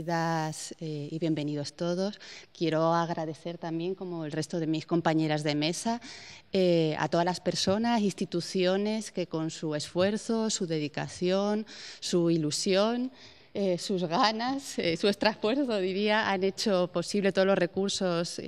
bienvenidas y bienvenidos todos. Quiero agradecer también, como el resto de mis compañeras de mesa, a todas las personas, instituciones que con su esfuerzo, su dedicación, su ilusión, sus ganas, su esfuerzo, diría, han hecho posible, todos los recursos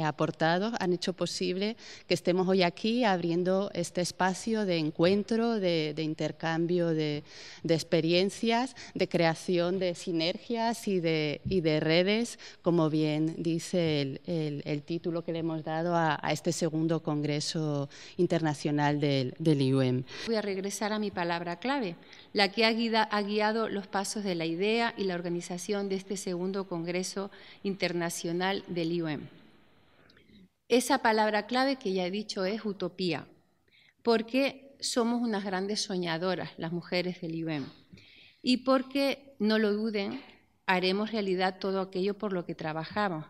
aportados, han hecho posible que estemos hoy aquí abriendo este espacio de encuentro, de intercambio de experiencias, de creación de sinergias y de redes, como bien dice el título que le hemos dado a este segundo Congreso Internacional del IUEM. Voy a regresar a mi palabra clave, la que ha guiado los pasos de la idea y la organización de este segundo Congreso Internacional del IUEM. Esa palabra clave que ya he dicho es utopía, porque somos unas grandes soñadoras, las mujeres del IUEM, y porque, no lo duden, haremos realidad todo aquello por lo que trabajamos.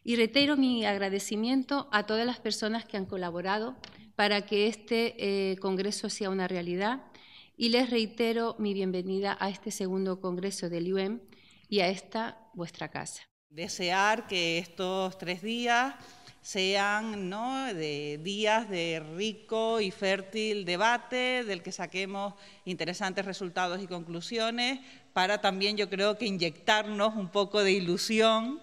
Y reitero mi agradecimiento a todas las personas que han colaborado para que este Congreso sea una realidad, y les reitero mi bienvenida a este segundo Congreso del IUEM y a esta vuestra casa. Desear que estos 3 días sean de días de rico y fértil debate, del que saquemos interesantes resultados y conclusiones, para también, yo creo, que inyectarnos un poco de ilusión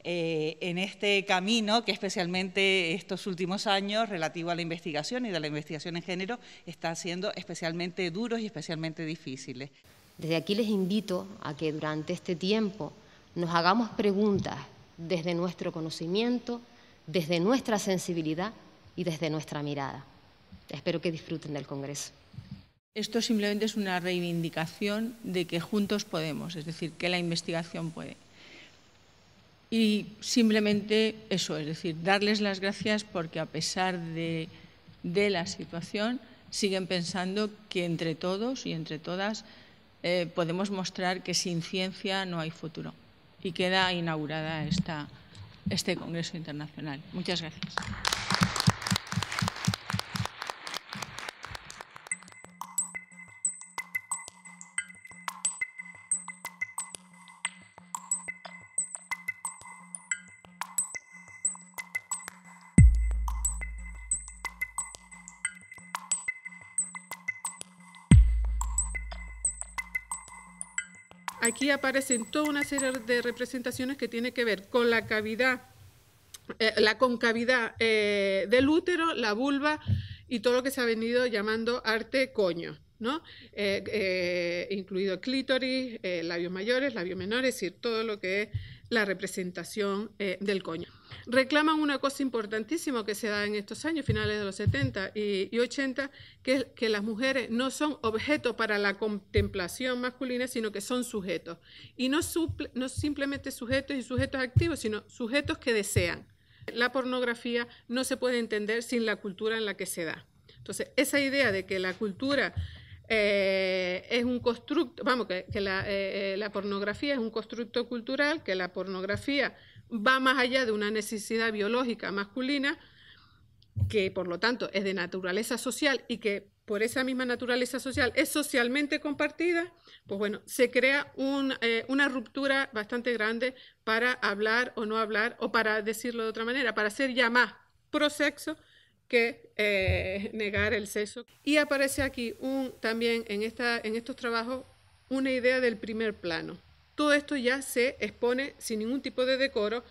en este camino que especialmente estos últimos años relativo a la investigación y de la investigación en género está siendo especialmente duros y especialmente difíciles. Desde aquí les invito a que durante este tiempo nos hagamos preguntas desde nuestro conocimiento, desde nuestra sensibilidad y desde nuestra mirada. Espero que disfruten del Congreso. Esto simplemente es una reivindicación de que juntos podemos, es decir, que la investigación puede. Y simplemente eso, es decir, darles las gracias porque a pesar de la situación siguen pensando que entre todos y entre todas podemos mostrar que sin ciencia no hay futuro. Y queda inaugurada este Congreso Internacional. Muchas gracias. Aquí aparecen toda una serie de representaciones que tienen que ver con la cavidad, la concavidad del útero, la vulva y todo lo que se ha venido llamando arte coño, ¿no? Incluido el clítoris, labios mayores, labios menores, es decir, todo lo que es la representación del coño. Reclaman una cosa importantísima que se da en estos años, finales de los 70 y 80, que es que las mujeres no son objetos para la contemplación masculina, sino que son sujetos. Y no simplemente sujetos y sujetos activos, sino sujetos que desean. La pornografía no se puede entender sin la cultura en la que se da. Entonces, esa idea de que la cultura es un constructo, que la pornografía es un constructo cultural, que la pornografía va más allá de una necesidad biológica masculina, que por lo tanto es de naturaleza social y que por esa misma naturaleza social es socialmente compartida, pues bueno, se crea una ruptura bastante grande para hablar o no hablar, o para decirlo de otra manera, para ser ya más prosexo que negar el sexo. Y aparece aquí también en estos trabajos una idea del primer plano. Todo esto ya se expone sin ningún tipo de decoro,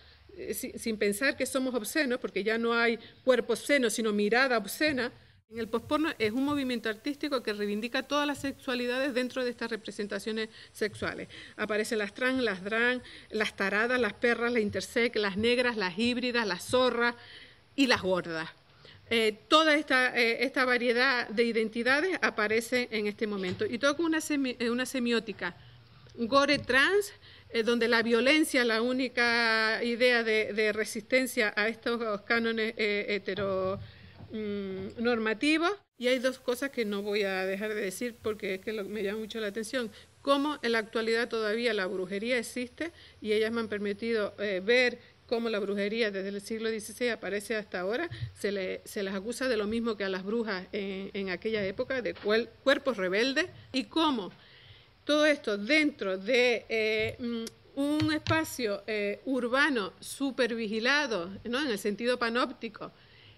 sin pensar que somos obscenos, porque ya no hay cuerpo obsceno, sino mirada obscena. En el postporno es un movimiento artístico que reivindica todas las sexualidades dentro de estas representaciones sexuales. Aparecen las trans, las drag, las taradas, las perras, las intersex, las negras, las híbridas, las zorras y las gordas. Toda esta variedad de identidades aparece en este momento, y todo con una semiótica gore trans, donde la violencia es la única idea de resistencia a estos cánones heteronormativos. Y hay dos cosas que no voy a dejar de decir porque es que me llama mucho la atención: cómo en la actualidad todavía la brujería existe, y ellas me han permitido ver cómo la brujería desde el siglo XVI aparece hasta ahora. Se les acusa de lo mismo que a las brujas en aquella época, de cuerpos rebeldes, y cómo todo esto dentro de un espacio urbano supervigilado, ¿no?, en el sentido panóptico,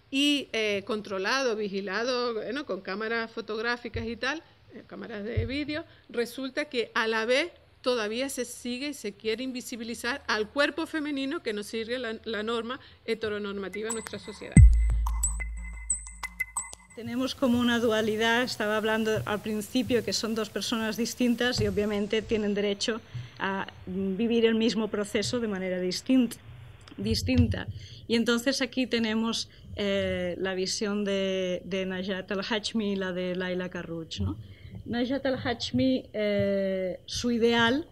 y controlado, vigilado, con cámaras fotográficas y tal, cámaras de vídeo, resulta que a la vez todavía se sigue y se quiere invisibilizar al cuerpo femenino que nos sirve la norma heteronormativa en nuestra sociedad. Tenemos como una dualidad, estaba hablando al principio que son dos personas distintas y obviamente tienen derecho a vivir el mismo proceso de manera distinta. Y entonces aquí tenemos la visión de Najat al-Hashmi y la de Laila Carrouch, ¿no? Najat al-Hashmi, su ideal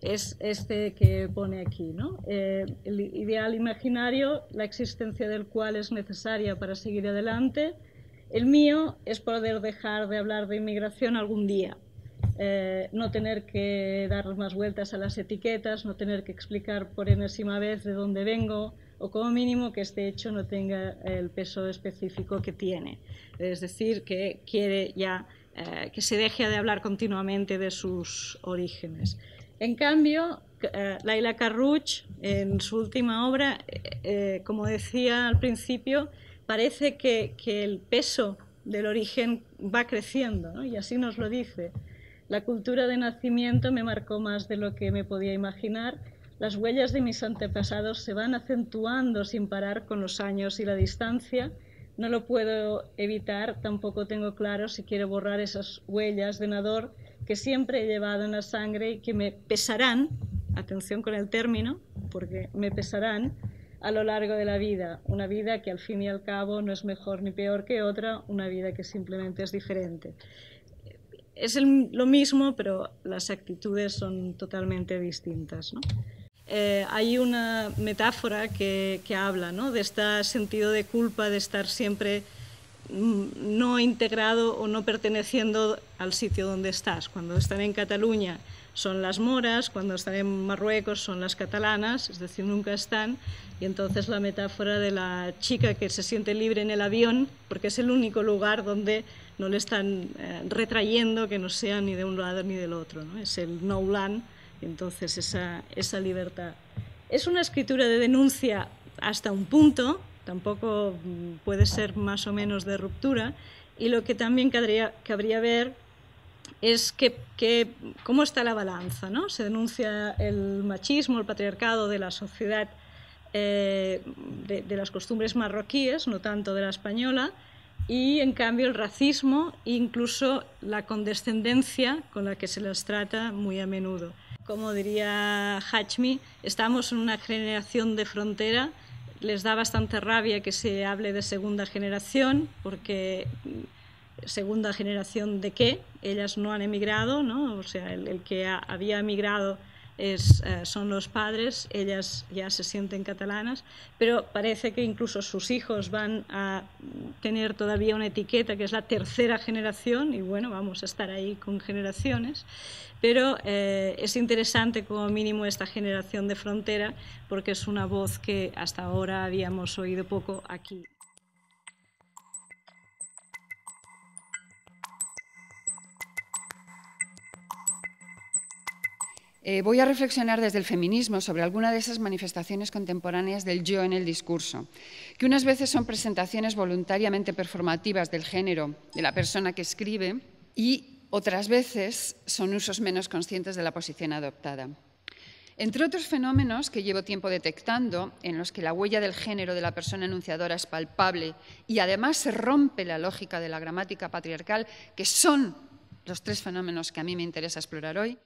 es este que pone aquí, ¿no? El ideal imaginario, la existencia del cual es necesaria para seguir adelante. El mío es poder dejar de hablar de inmigración algún día, no tener que dar más vueltas a las etiquetas, no tener que explicar por enésima vez de dónde vengo, o como mínimo que este hecho no tenga el peso específico que tiene. Es decir, que quiere ya que se deje de hablar continuamente de sus orígenes. En cambio, Laila Carrouch, en su última obra, como decía al principio, parece que el peso del origen va creciendo, ¿no? Y así nos lo dice. La cultura de nacimiento me marcó más de lo que me podía imaginar. Las huellas de mis antepasados se van acentuando sin parar con los años y la distancia. No lo puedo evitar, tampoco tengo claro si quiero borrar esas huellas de nadador que siempre he llevado en la sangre y que me pesarán, atención con el término, porque me pesarán a lo largo de la vida, una vida que al fin y al cabo no es mejor ni peor que otra, una vida que simplemente es diferente. Es lo mismo, pero las actitudes son totalmente distintas, ¿no? Hay una metáfora que habla, ¿no?, de este sentido de culpa de estar siempre no integrado o no perteneciendo al sitio donde estás. Cuando están en Cataluña son las moras, cuando están en Marruecos son las catalanas, es decir, nunca están. Y entonces la metáfora de la chica que se siente libre en el avión, porque es el único lugar donde no le están retrayendo que no sea ni de un lado ni del otro, ¿no? Es el no land, entonces esa libertad. Es una escritura de denuncia hasta un punto, tampoco puede ser más o menos de ruptura, y lo que también cabría ver es cómo está la balanza, ¿no? Se denuncia el machismo, el patriarcado de la sociedad, de las costumbres marroquíes, no tanto de la española, y en cambio el racismo e incluso la condescendencia con la que se las trata muy a menudo. Como diría Hashmi, estamos en una generación de frontera. Les da bastante rabia que se hable de segunda generación, porque segunda generación de qué, ellas no han emigrado, ¿no? O sea, el que había emigrado son los padres, ellas ya se sienten catalanas, pero parece que incluso sus hijos van a tener todavía una etiqueta que es la tercera generación, y bueno, vamos a estar ahí con generaciones, pero es interesante como mínimo esta generación de frontera, porque es una voz que hasta ahora habíamos oído poco aquí. Voy a reflexionar desde el feminismo sobre alguna de esas manifestaciones contemporáneas del yo en el discurso, que unas veces son presentaciones voluntariamente performativas del género de la persona que escribe y otras veces son usos menos conscientes de la posición adoptada. Entre otros fenómenos que llevo tiempo detectando, en los que la huella del género de la persona enunciadora es palpable y además se rompe la lógica de la gramática patriarcal, que son los tres fenómenos que a mí me interesa explorar hoy,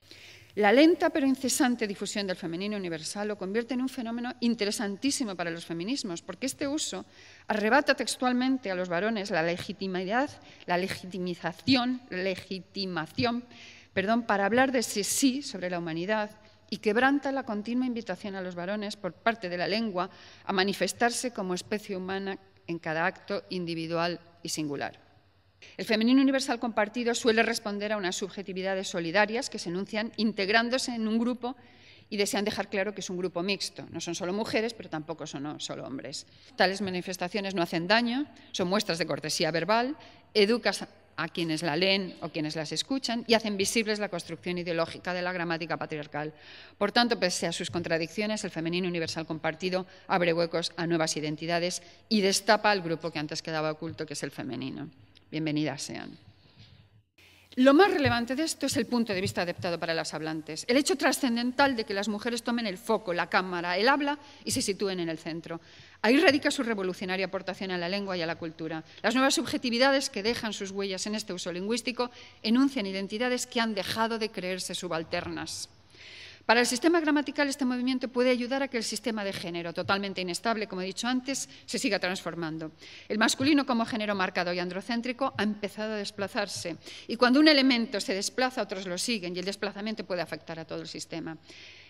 la lenta pero incesante difusión del femenino universal lo convierte en un fenómeno interesantísimo para los feminismos, porque este uso arrebata textualmente a los varones la legitimación para hablar de sí sobre la humanidad y quebranta la continua invitación a los varones por parte de la lengua a manifestarse como especie humana en cada acto individual y singular. El femenino universal compartido suele responder a unas subjetividades solidarias que se enuncian integrándose en un grupo y desean dejar claro que es un grupo mixto. No son solo mujeres, pero tampoco son solo hombres. Tales manifestaciones no hacen daño, son muestras de cortesía verbal, educan a quienes la leen o quienes las escuchan y hacen visibles la construcción ideológica de la gramática patriarcal. Por tanto, pese a sus contradicciones, el femenino universal compartido abre huecos a nuevas identidades y destapa al grupo que antes quedaba oculto, que es el femenino. Bienvenidas sean. Lo más relevante de esto es el punto de vista adaptado para las hablantes, el hecho trascendental de que las mujeres tomen el foco, la cámara, el habla y se sitúen en el centro. Ahí radica su revolucionaria aportación a la lengua y a la cultura. Las nuevas subjetividades que dejan sus huellas en este uso lingüístico enuncian identidades que han dejado de creerse subalternas. Para el sistema gramatical, este movimiento puede ayudar a que el sistema de género, totalmente inestable, como he dicho antes, se siga transformando. El masculino como género marcado y androcéntrico ha empezado a desplazarse. Y cuando un elemento se desplaza, otros lo siguen, y el desplazamiento puede afectar a todo el sistema.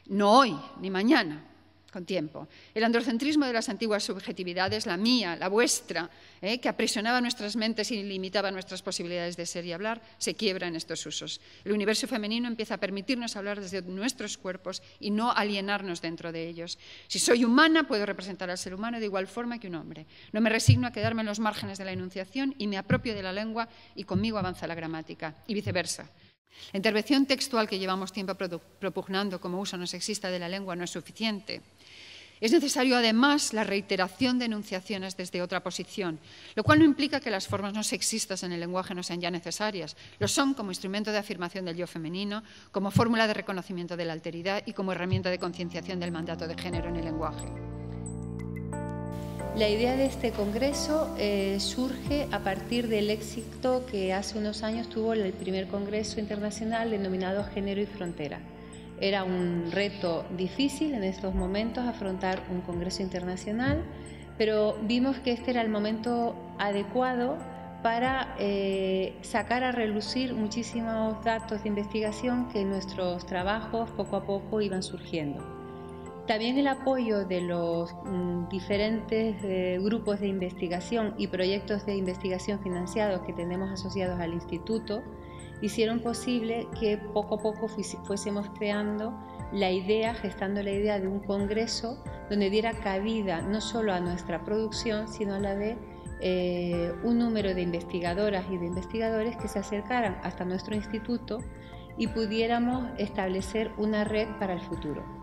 No hoy, ni mañana, con tiempo. El androcentrismo de las antiguas subjetividades, la mía, la vuestra, que aprisionaba nuestras mentes y limitaba nuestras posibilidades de ser y hablar, se quiebra en estos usos. El universo femenino empieza a permitirnos hablar desde nuestros cuerpos y no alienarnos dentro de ellos. Si soy humana, puedo representar al ser humano de igual forma que un hombre. No me resigno a quedarme en los márgenes de la enunciación y me apropio de la lengua y conmigo avanza la gramática, y viceversa. La intervención textual que llevamos tiempo propugnando como uso no sexista de la lengua no es suficiente. Es necesario, además, la reiteración de enunciaciones desde otra posición, lo cual no implica que las formas no sexistas en el lenguaje no sean ya necesarias. Lo son como instrumento de afirmación del yo femenino, como fórmula de reconocimiento de la alteridad y como herramienta de concienciación del mandato de género en el lenguaje. La idea de este congreso surge a partir del éxito que hace unos años tuvo el primer congreso internacional denominado Género y Frontera. Era un reto difícil en estos momentos afrontar un congreso internacional, pero vimos que este era el momento adecuado para sacar a relucir muchísimos datos de investigación que en nuestros trabajos poco a poco iban surgiendo. También el apoyo de los diferentes grupos de investigación y proyectos de investigación financiados que tenemos asociados al instituto hicieron posible que poco a poco fuésemos creando la idea, gestando la idea de un congreso donde diera cabida no solo a nuestra producción, sino a la de un número de investigadoras y de investigadores que se acercaran hasta nuestro instituto y pudiéramos establecer una red para el futuro.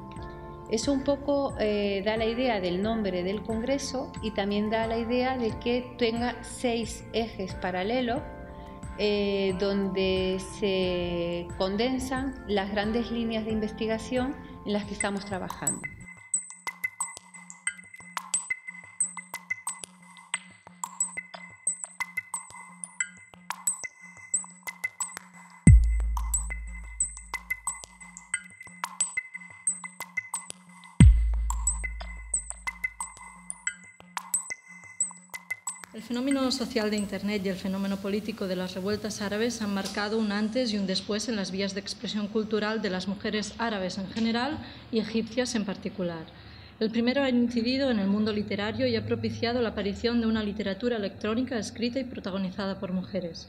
Eso un poco da la idea del nombre del congreso y también da la idea de que tenga 6 ejes paralelos donde se condensan las grandes líneas de investigación en las que estamos trabajando. El fenómeno social de Internet y el fenómeno político de las revueltas árabes han marcado un antes y un después en las vías de expresión cultural de las mujeres árabes en general y egipcias en particular. El primero ha incidido en el mundo literario y ha propiciado la aparición de una literatura electrónica escrita y protagonizada por mujeres.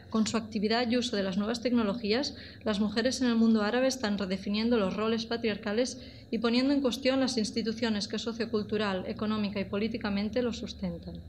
Con su actividad y uso de las nuevas tecnologías, las mujeres en el mundo árabe están redefiniendo los roles patriarcales y poniendo en cuestión las instituciones que sociocultural, económica y políticamente los sustentan.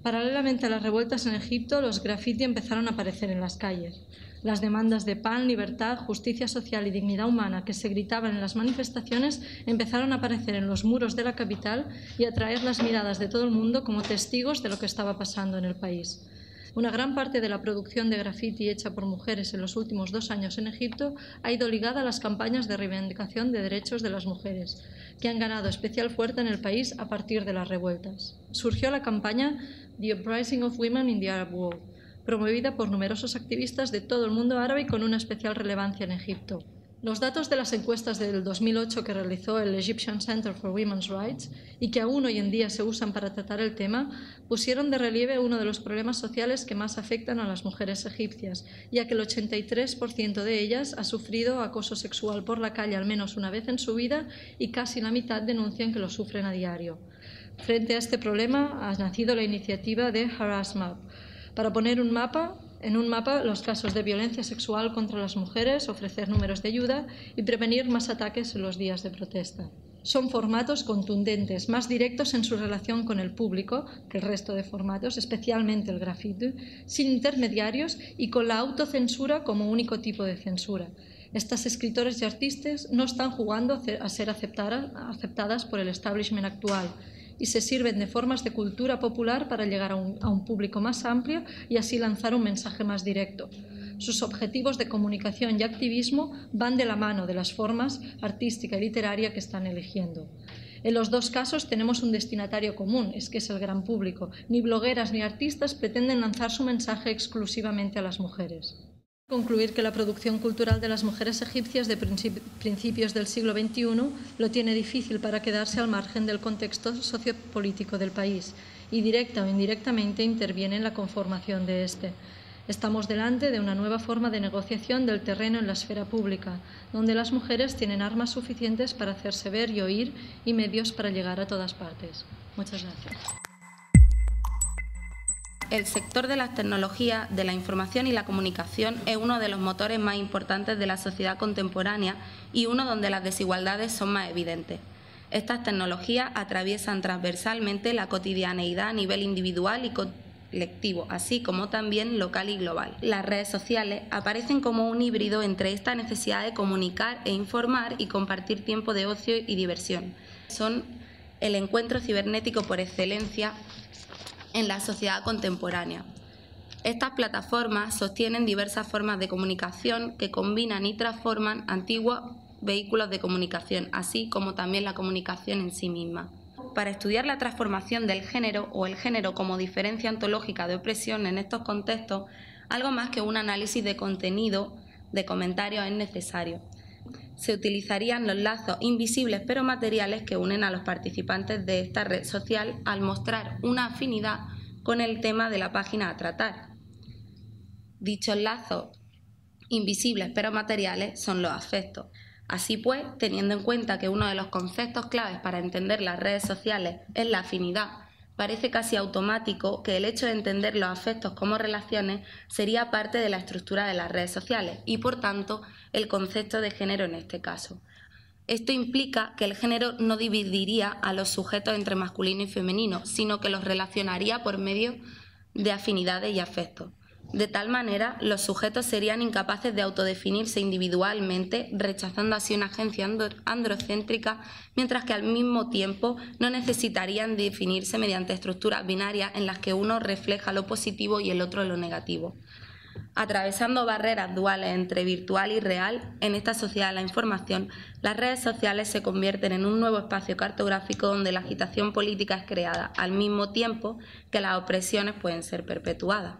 Paralelamente a las revueltas en Egipto, los graffiti empezaron a aparecer en las calles. Las demandas de pan, libertad, justicia social y dignidad humana que se gritaban en las manifestaciones empezaron a aparecer en los muros de la capital y a atraer las miradas de todo el mundo como testigos de lo que estaba pasando en el país. Una gran parte de la producción de graffiti hecha por mujeres en los últimos 2 años en Egipto ha ido ligada a las campañas de reivindicación de derechos de las mujeres, que han ganado especial fuerza en el país a partir de las revueltas. Surgió la campaña The Uprising of Women in the Arab World, promovida por numerosos activistas de todo el mundo árabe y con una especial relevancia en Egipto. Los datos de las encuestas del 2008 que realizó el Egyptian Center for Women's Rights y que aún hoy en día se usan para tratar el tema, pusieron de relieve uno de los problemas sociales que más afectan a las mujeres egipcias, ya que el 83% de ellas ha sufrido acoso sexual por la calle al menos una vez en su vida y casi la mitad denuncian que lo sufren a diario. Frente a este problema ha nacido la iniciativa de Harass Map, para poner en un mapa los casos de violencia sexual contra las mujeres, ofrecer números de ayuda y prevenir más ataques en los días de protesta. Son formatos contundentes, más directos en su relación con el público que el resto de formatos, especialmente el graffiti, sin intermediarios y con la autocensura como único tipo de censura. Estas escritores y artistas no están jugando a ser aceptadas por el establishment actual y se sirven de formas de cultura popular para llegar a un público más amplio y así lanzar un mensaje más directo. Sus objetivos de comunicación y activismo van de la mano de las formas artística y literaria que están eligiendo. En los dos casos tenemos un destinatario común, es que es el gran público. Ni blogueras ni artistas pretenden lanzar su mensaje exclusivamente a las mujeres. Concluir que la producción cultural de las mujeres egipcias de principios del siglo XXI lo tiene difícil para quedarse al margen del contexto sociopolítico del país y directa o indirectamente interviene en la conformación de este. Estamos delante de una nueva forma de negociación del terreno en la esfera pública, donde las mujeres tienen armas suficientes para hacerse ver y oír y medios para llegar a todas partes. Muchas gracias. El sector de las tecnologías, de la información y la comunicación es uno de los motores más importantes de la sociedad contemporánea y uno donde las desigualdades son más evidentes. Estas tecnologías atraviesan transversalmente la cotidianeidad a nivel individual y colectivo, así como también local y global. Las redes sociales aparecen como un híbrido entre esta necesidad de comunicar e informar y compartir tiempo de ocio y diversión. Son el encuentro cibernético por excelencia en la sociedad contemporánea. Estas plataformas sostienen diversas formas de comunicación que combinan y transforman antiguos vehículos de comunicación, así como también la comunicación en sí misma. Para estudiar la transformación del género o el género como diferencia ontológica de opresión en estos contextos, algo más que un análisis de contenido de comentarios es necesario. Se utilizarían los lazos invisibles pero materiales que unen a los participantes de esta red social al mostrar una afinidad con el tema de la página a tratar. Dichos lazos invisibles pero materiales son los afectos. Así pues, teniendo en cuenta que uno de los conceptos claves para entender las redes sociales es la afinidad, parece casi automático que el hecho de entender los afectos como relaciones sería parte de la estructura de las redes sociales y, por tanto, el concepto de género en este caso. Esto implica que el género no dividiría a los sujetos entre masculino y femenino, sino que los relacionaría por medio de afinidades y afectos. De tal manera, los sujetos serían incapaces de autodefinirse individualmente, rechazando así una agencia androcéntrica, mientras que al mismo tiempo no necesitarían definirse mediante estructuras binarias en las que uno refleja lo positivo y el otro lo negativo. Atravesando barreras duales entre virtual y real, en esta sociedad de la información, las redes sociales se convierten en un nuevo espacio cartográfico donde la agitación política es creada, al mismo tiempo que las opresiones pueden ser perpetuadas.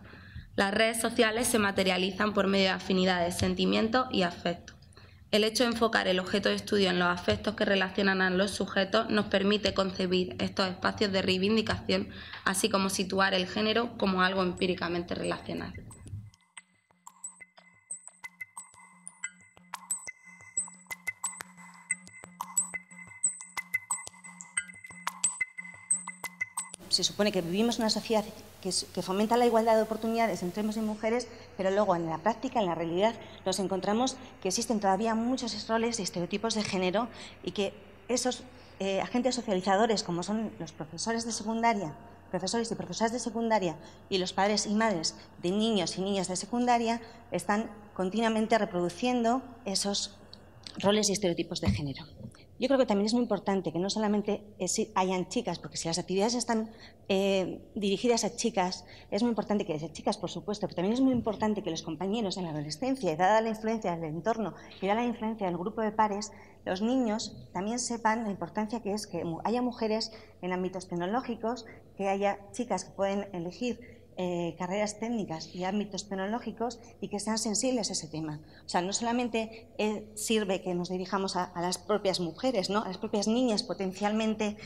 Las redes sociales se materializan por medio de afinidades, sentimientos y afectos. El hecho de enfocar el objeto de estudio en los afectos que relacionan a los sujetos nos permite concebir estos espacios de reivindicación, así como situar el género como algo empíricamente relacional. Se supone que vivimos en una sociedad que fomenta la igualdad de oportunidades entre hombres y mujeres, pero luego en la práctica, en la realidad, nos encontramos que existen todavía muchos roles y estereotipos de género y que esos agentes socializadores, como son los profesores de secundaria, profesores y profesoras de secundaria y los padres y madres de niños y niñas de secundaria, están continuamente reproduciendo esos roles y estereotipos de género. Yo creo que también es muy importante que no solamente hayan chicas, porque si las actividades están dirigidas a chicas, es muy importante que haya chicas, por supuesto, pero también es muy importante que los compañeros en la adolescencia, y dada la influencia del entorno y dada la influencia del grupo de pares, los niños también sepan la importancia que es que haya mujeres en ámbitos tecnológicos, que haya chicas que pueden elegir carreras técnicas y ámbitos tecnológicos y que sean sensibles a ese tema. O sea, no solamente sirve que nos dirijamos a las propias mujeres, ¿no? A las propias niñas potencialmente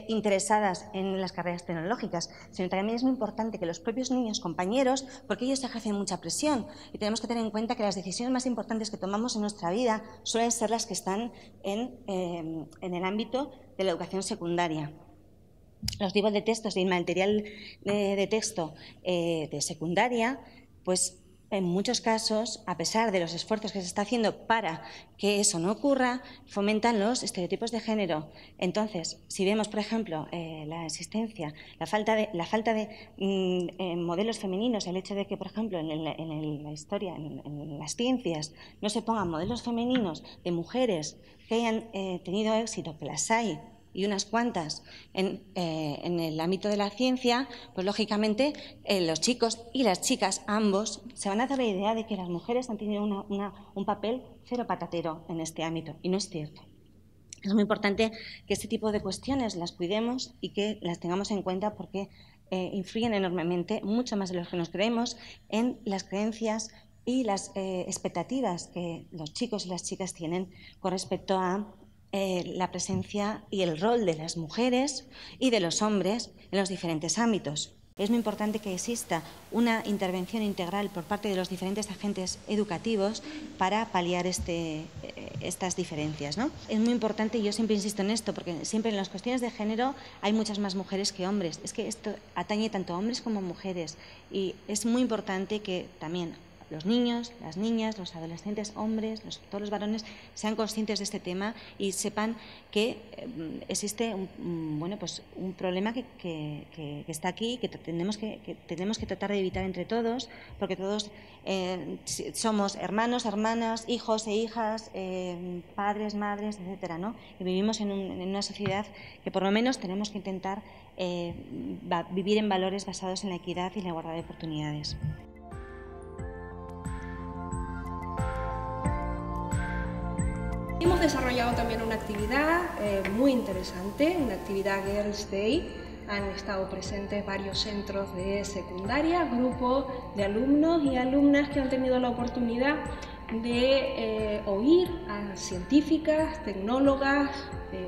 interesadas en las carreras tecnológicas, sino también es muy importante que los propios niños, compañeros, porque ellos ejercen mucha presión y tenemos que tener en cuenta que las decisiones más importantes que tomamos en nuestra vida suelen ser las que están en el ámbito de la educación secundaria. Los libros de textos y el material de texto de secundaria, pues en muchos casos, a pesar de los esfuerzos que se está haciendo para que eso no ocurra, fomentan los estereotipos de género. Entonces, si vemos, por ejemplo, la existencia, la falta de modelos femeninos, el hecho de que, por ejemplo, en la historia, en las ciencias, no se pongan modelos femeninos de mujeres que hayan tenido éxito, que las hay, y unas cuantas en el ámbito de la ciencia, pues lógicamente los chicos y las chicas, ambos, se van a dar la idea de que las mujeres han tenido un papel cero patatero en este ámbito, y no es cierto. Es muy importante que este tipo de cuestiones las cuidemos y que las tengamos en cuenta porque influyen enormemente, mucho más de lo que nos creemos, en las creencias y las expectativas que los chicos y las chicas tienen con respecto a la presencia y el rol de las mujeres y de los hombres en los diferentes ámbitos. Es muy importante que exista una intervención integral por parte de los diferentes agentes educativos para paliar estas diferencias, ¿no? Es muy importante, y yo siempre insisto en esto, porque siempre en las cuestiones de género hay muchas más mujeres que hombres. Es que esto atañe tanto a hombres como a mujeres y es muy importante que también los niños, las niñas, los adolescentes, hombres, todos los varones sean conscientes de este tema y sepan que existe un problema que está aquí, que tenemos que tratar de evitar entre todos, porque todos somos hermanos, hermanas, hijos e hijas, padres, madres, etcétera, ¿no? Y vivimos en una sociedad que por lo menos tenemos que intentar vivir en valores basados en la equidad y la igualdad de oportunidades. Hemos desarrollado también una actividad muy interesante, una actividad Girls Day. Han estado presentes varios centros de secundaria, grupos de alumnos y alumnas que han tenido la oportunidad de oír a científicas, tecnólogas,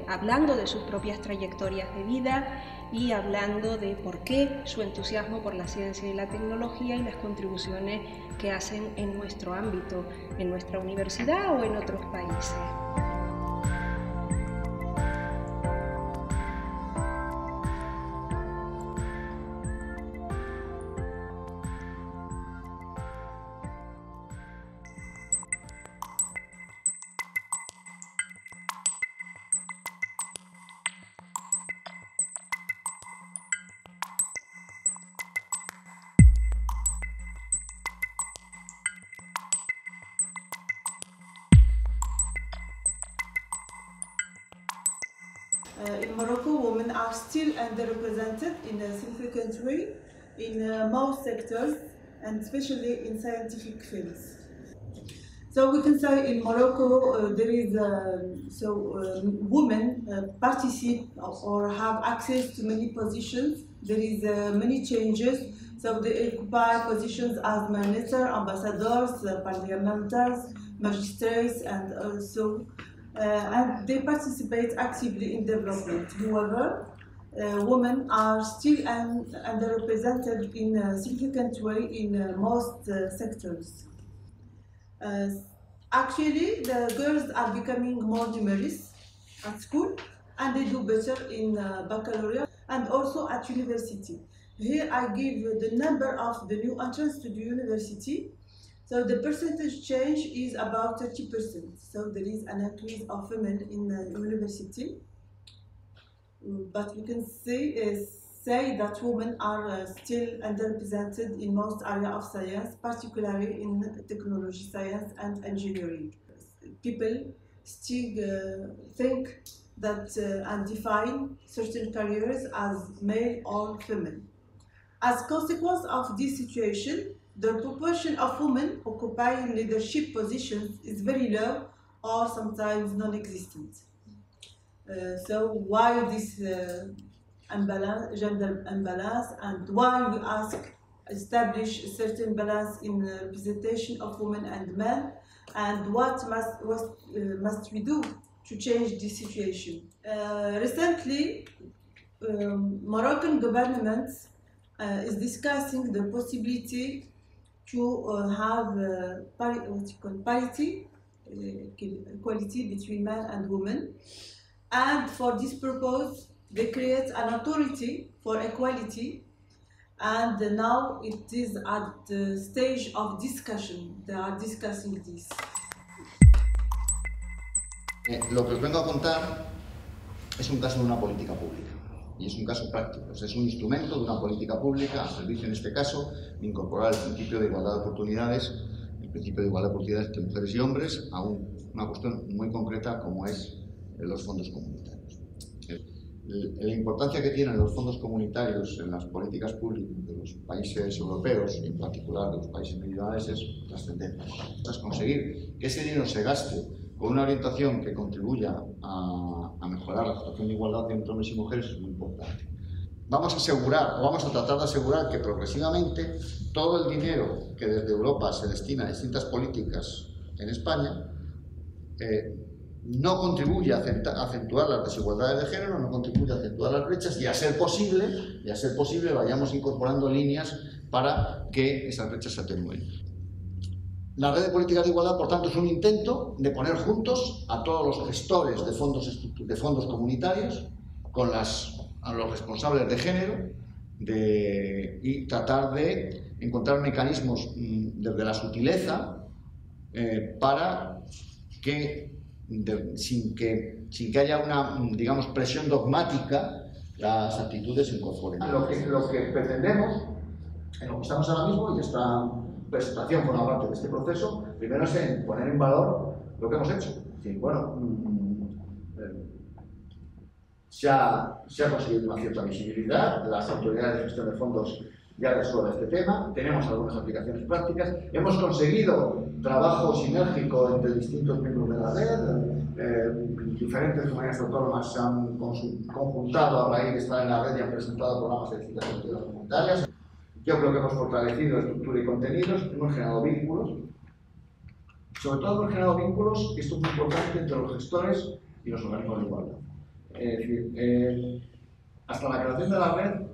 hablando de sus propias trayectorias de vida y hablando de por qué su entusiasmo por la ciencia y la tecnología y las contribuciones que hacen en nuestro ámbito, en nuestra universidad o en otros países. In Morocco, women are still underrepresented in a significant way in most sectors, and especially in scientific fields. So we can say in Morocco there is women participate or have access to many positions. There is many changes. So they occupy positions as ministers, ambassadors, parliamentarians, magistrates, and also. And they participate actively in development. However, women are still underrepresented in a significant way in most sectors. Actually, the girls are becoming more numerous at school, and they do better in baccalaureate and also at university. Here I give the number of the new entrants to the university. So the percentage change is about 30%. So there is an increase of women in the university. But we can say that women are still underrepresented in most areas of science, particularly in technology, science, and engineering. People still think that and define certain careers as male or female. As a consequence of this situation, the proportion of women occupying leadership positions is very low or sometimes non-existent. So why this gender imbalance, and why we establish a certain balance in the representation of women and men, and what must we do to change this situation? Recently, Moroccan government is discussing the possibility to have parity, equality between men and women. And for this purpose, they create an authority for equality and now it is at the stage of discussion. They are discussing this. Lo que os vengo a contar es un caso de una política pública y es un caso práctico, es un instrumento de una política pública al servicio, en este caso, de incorporar el principio de igualdad de oportunidades, el principio de igualdad de oportunidades entre mujeres y hombres a una cuestión muy concreta como es los fondos comunitarios. La importancia que tienen los fondos comunitarios en las políticas públicas de los países europeos, y en particular de los países meridionales, es trascendente. Es conseguir que ese dinero se gaste con una orientación que contribuya a mejorar la situación de igualdad entre hombres y mujeres es muy importante. Vamos a tratar de asegurar que progresivamente todo el dinero que desde Europa se destina a distintas políticas en España no contribuye a acentuar las desigualdades de género, no contribuye a acentuar las brechas y a ser posible vayamos incorporando líneas para que esas brechas se atenúen. La red de políticas de igualdad, por tanto, es un intento de poner juntos a todos los gestores de fondos comunitarios a los responsables de género y tratar de encontrar mecanismos desde la sutileza para que sin que haya una, digamos, presión dogmática, las actitudes se incorporen. Lo que pretendemos, en lo que estamos ahora mismo, y esta presentación forma parte de este proceso, primero es poner en valor lo que hemos hecho. Es decir, bueno, se ha conseguido una cierta visibilidad, las autoridades de gestión de fondos ya resuelven este tema, tenemos algunas aplicaciones prácticas, hemos conseguido trabajo sinérgico entre distintos miembros de la red, diferentes comunidades autónomas se han conjuntado a raíz de estar en la red y han presentado programas de distintas entidades comunitarias. Yo creo que hemos fortalecido estructura y contenidos, hemos generado vínculos, sobre todo hemos generado vínculos, y esto es muy importante, entre los gestores y los organismos de igualdad. Es decir, hasta la creación de la red,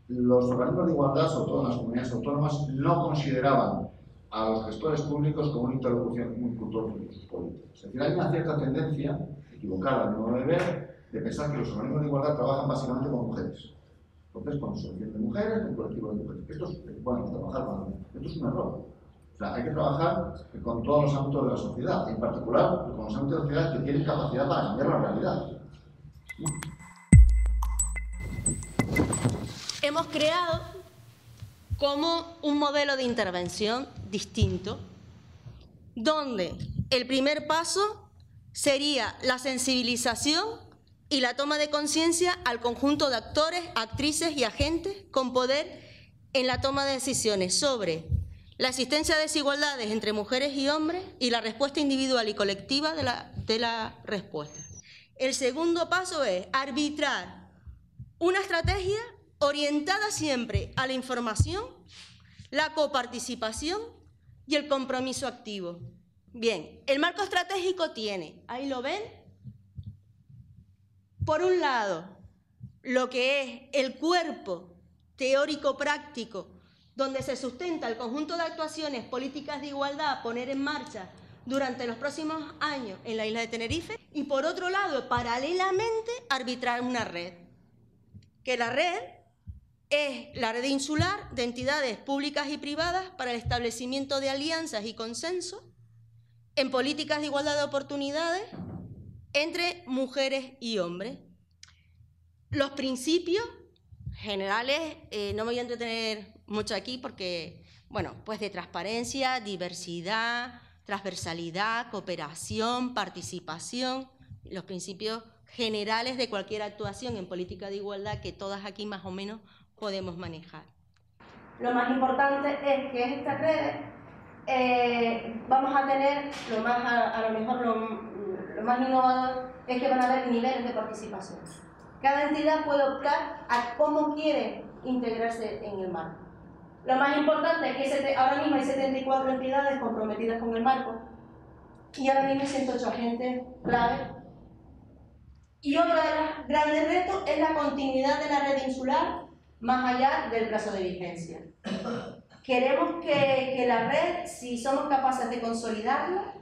los organismos de igualdad, sobre todo en las comunidades autónomas, no consideraban a los gestores públicos como una interlocución con sus políticos. Es decir, hay una cierta tendencia, equivocada a mi modo de ver, de pensar que los organismos de igualdad trabajan básicamente con mujeres. Entonces, con asociación de mujeres, con colectivos de mujeres. Esto es un error. O sea, hay que trabajar con todos los ámbitos de la sociedad, en particular con los ámbitos de la sociedad que tienen capacidad para cambiar la realidad. Hemos creado como un modelo de intervención distinto, donde el primer paso sería la sensibilización y la toma de conciencia al conjunto de actores, actrices y agentes con poder en la toma de decisiones sobre la existencia de desigualdades entre mujeres y hombres y la respuesta individual y colectiva de la respuesta. El segundo paso es arbitrar una estrategia orientada siempre a la información, la coparticipación y el compromiso activo. Bien, el marco estratégico tiene, ahí lo ven, por un lado, lo que es el cuerpo teórico-práctico, donde se sustenta el conjunto de actuaciones políticas de igualdad a poner en marcha durante los próximos años en la isla de Tenerife, y por otro lado, paralelamente, arbitrar una red, que la red es la red insular de entidades públicas y privadas para el establecimiento de alianzas y consensos en políticas de igualdad de oportunidades entre mujeres y hombres. Los principios generales, no me voy a entretener mucho aquí porque, bueno, pues de transparencia, diversidad, transversalidad, cooperación, participación, los principios generales de cualquier actuación en política de igualdad que todas aquí más o menos podemos manejar. Lo más importante es que en estas redes vamos a tener, a lo mejor lo más innovador es que van a haber niveles de participación. Cada entidad puede optar a cómo quiere integrarse en el marco. Lo más importante es que ahora mismo hay 74 entidades comprometidas con el marco y ahora mismo hay 108 agentes clave. Y otro de los grandes retos es la continuidad de la red insular más allá del plazo de vigencia. Queremos que la red, si somos capaces de consolidarla,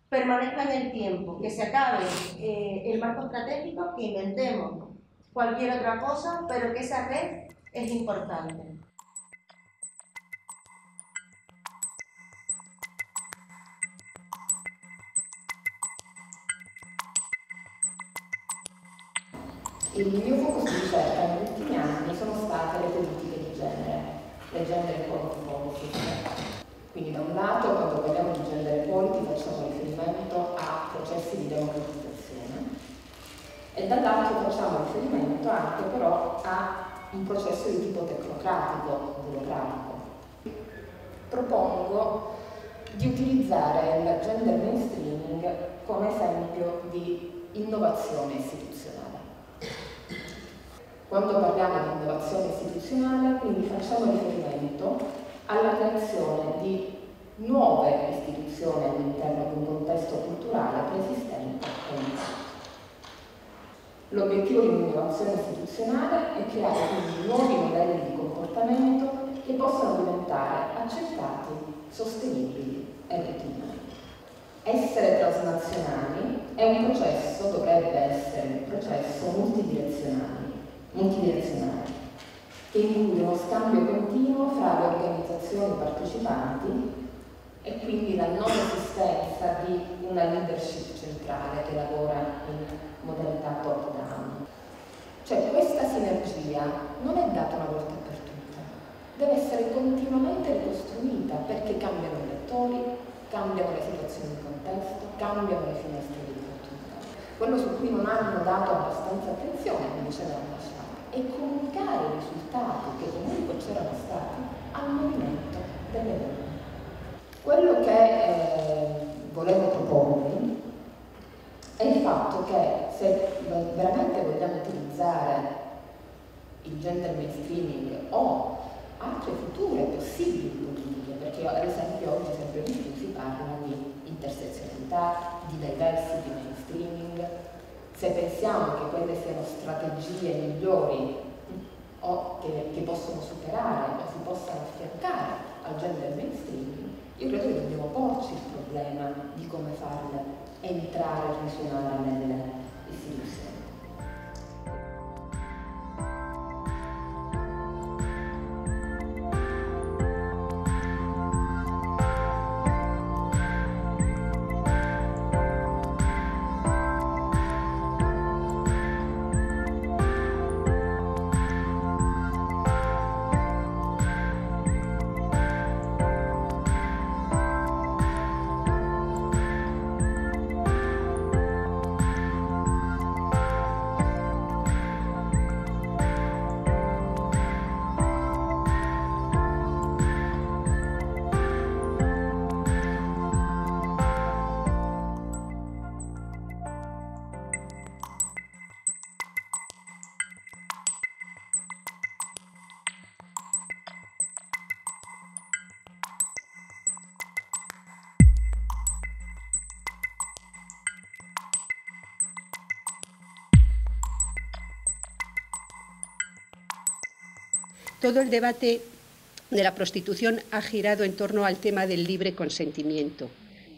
permanezca en el tiempo, que se acabe el marco estratégico, que inventemos cualquier otra cosa, pero que esa red es importante. Il mio focus di ricerca negli ultimi anni sono state le politiche di genere, le gender equality policies. Quindi da un lato, quando parliamo di gender equality, facciamo riferimento a processi di democratizzazione e dall'altro facciamo riferimento anche però a un processo di tipo tecnocratico, burocratico. Propongo di utilizzare il gender mainstreaming come esempio di innovazione istituzionale. Quando parliamo di innovazione istituzionale, quindi facciamo riferimento alla creazione di nuove istituzioni all'interno di un contesto culturale preesistente e unico. L'obiettivo di un'innovazione istituzionale è creare quindi nuovi modelli di comportamento che possano diventare accettati, sostenibili e routinieri. Essere transnazionali è un processo, dovrebbe essere un processo multidirezionale, che include uno scambio continuo fra le organizzazioni partecipanti e quindi la non esistenza di una leadership centrale che lavora in modalità top-down. Cioè questa sinergia non è data una volta per tutte, deve essere continuamente ricostruita perché cambiano i lettori, cambiano le situazioni di contesto, cambiano le finestre di opportunità. Quello su cui non hanno dato abbastanza attenzione, come diceva la Sciarra, è comunicare i risultati che comunque c'erano stati al movimento delle donne. Quello che volevo proporvi è il fatto che se veramente vogliamo utilizzare il gender mainstreaming o altre future possibili politiche, perché ad esempio oggi sempre di più si parla di intersezionalità, di diversity mainstreaming, se pensiamo che quelle siano strategie migliori o che possono superare o si possano affiancare al gender mainstreaming, io credo che dobbiamo porci il problema di come farle entrare e risuonare nelle istituzioni. Todo el debate de la prostitución ha girado en torno al tema del libre consentimiento,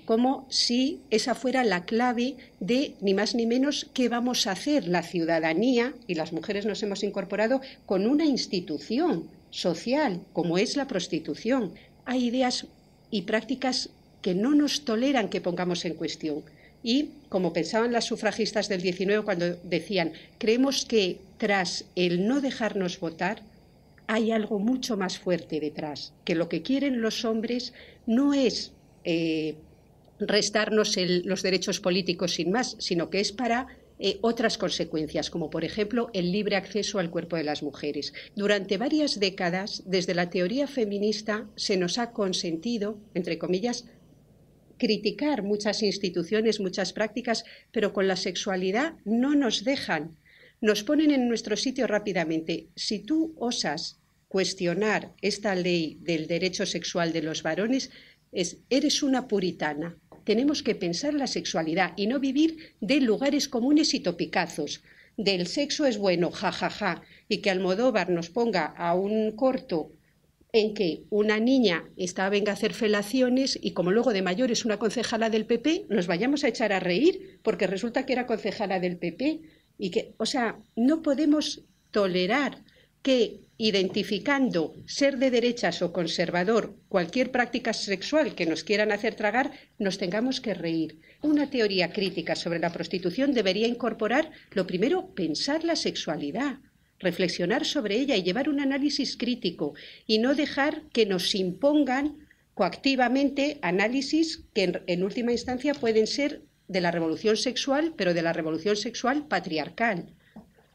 como si esa fuera la clave de ni más ni menos qué vamos a hacer la ciudadanía, y las mujeres nos hemos incorporado con una institución social como es la prostitución. Hay ideas y prácticas que no nos toleran que pongamos en cuestión. Y como pensaban las sufragistas del 19 cuando decían, creemos que tras el no dejarnos votar hay algo mucho más fuerte detrás, que lo que quieren los hombres no es restarnos los derechos políticos sin más, sino que es para otras consecuencias, como por ejemplo el libre acceso al cuerpo de las mujeres. Durante varias décadas, desde la teoría feminista, se nos ha consentido, entre comillas, criticar muchas instituciones, muchas prácticas, pero con la sexualidad no nos dejan. Nos ponen en nuestro sitio rápidamente. Si tú osas cuestionar esta ley del derecho sexual de los varones, eres una puritana. Tenemos que pensar la sexualidad y no vivir de lugares comunes y topicazos. Del sexo es bueno, jajaja, y que Almodóvar nos ponga a un corto en que una niña venga a hacer felaciones y como luego de mayor es una concejala del PP, nos vayamos a echar a reír porque resulta que era concejala del PP. Y que, o sea, no podemos tolerar que identificando ser de derechas o conservador cualquier práctica sexual que nos quieran hacer tragar, nos tengamos que reír. Una teoría crítica sobre la prostitución debería incorporar, lo primero, pensar la sexualidad, reflexionar sobre ella y llevar un análisis crítico y no dejar que nos impongan coactivamente análisis que en última instancia pueden ser de la revolución sexual, pero de la revolución sexual patriarcal.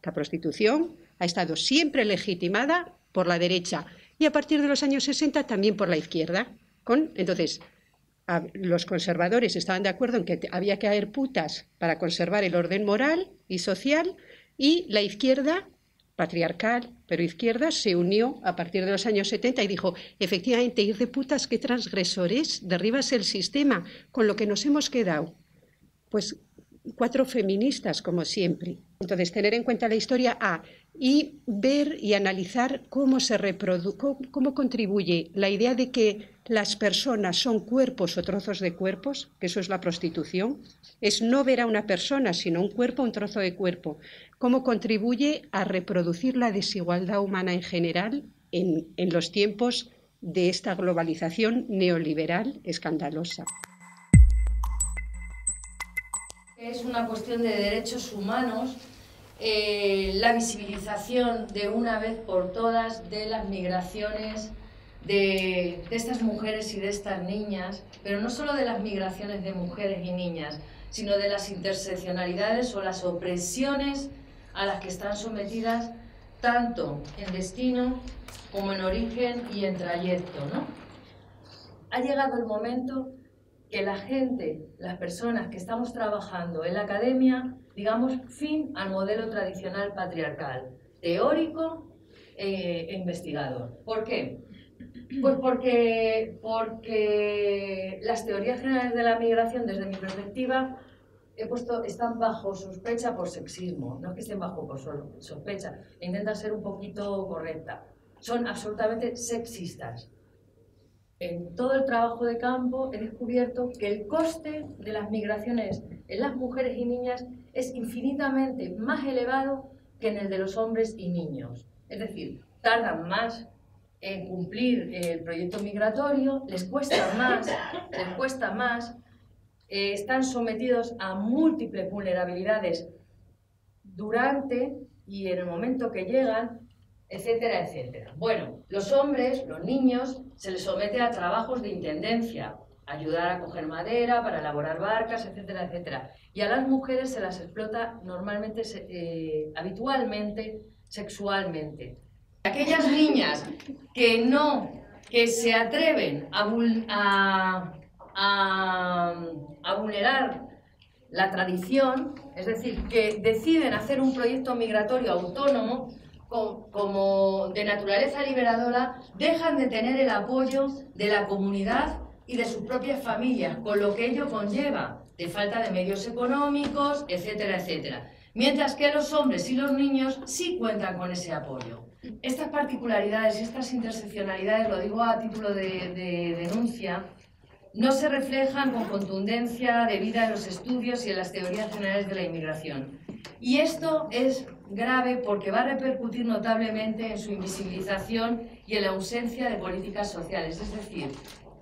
La prostitución ha estado siempre legitimada por la derecha y a partir de los años 60 también por la izquierda. Entonces, los conservadores estaban de acuerdo en que había que haber putas para conservar el orden moral y social y la izquierda, patriarcal, pero izquierda, se unió a partir de los años 70 y dijo, efectivamente, ir de putas, qué transgresores, derribas el sistema, con lo que nos hemos quedado. Pues 4 feministas, como siempre. Entonces, tener en cuenta la historia y ver y analizar cómo cómo contribuye la idea de que las personas son cuerpos o trozos de cuerpos, que eso es la prostitución, es no ver a una persona, sino un cuerpo, un trozo de cuerpo. Cómo contribuye a reproducir la desigualdad humana en general en los tiempos de esta globalización neoliberal escandalosa. Es una cuestión de derechos humanos, la visibilización de una vez por todas de las migraciones de estas mujeres y de estas niñas, pero no solo de las migraciones de mujeres y niñas, sino de las interseccionalidades o las opresiones a las que están sometidas tanto en destino como en origen y en trayecto, ¿no? Ha llegado el momento que la gente, las personas que estamos trabajando en la academia, digamos fin al modelo tradicional patriarcal, teórico e investigador. ¿Por qué? Pues porque las teorías generales de la migración, desde mi perspectiva, están bajo sospecha por sexismo. No es que estén bajo sospecha, intentan ser un poquito correcta. Son absolutamente sexistas. En todo el trabajo de campo he descubierto que el coste de las migraciones en las mujeres y niñas es infinitamente más elevado que en el de los hombres y niños. Es decir, tardan más en cumplir el proyecto migratorio, les cuesta más, están sometidos a múltiples vulnerabilidades durante y en el momento que llegan, etcétera, etcétera. Bueno, los hombres, los niños, se les somete a trabajos de intendencia, ayudar a coger madera para elaborar barcas, etcétera, etcétera. Y a las mujeres se las explota normalmente, habitualmente, sexualmente. Aquellas niñas que se atreven a vulnerar la tradición, es decir, que deciden hacer un proyecto migratorio autónomo, como de naturaleza liberadora, dejan de tener el apoyo de la comunidad y de sus propias familias, con lo que ello conlleva de falta de medios económicos, etcétera, etcétera. Mientras que los hombres y los niños sí cuentan con ese apoyo. Estas particularidades y estas interseccionalidades, lo digo a título de denuncia, no se reflejan con contundencia debida en los estudios y en las teorías generales de la inmigración. Y esto es grave porque va a repercutir notablemente en su invisibilización y en la ausencia de políticas sociales. Es decir,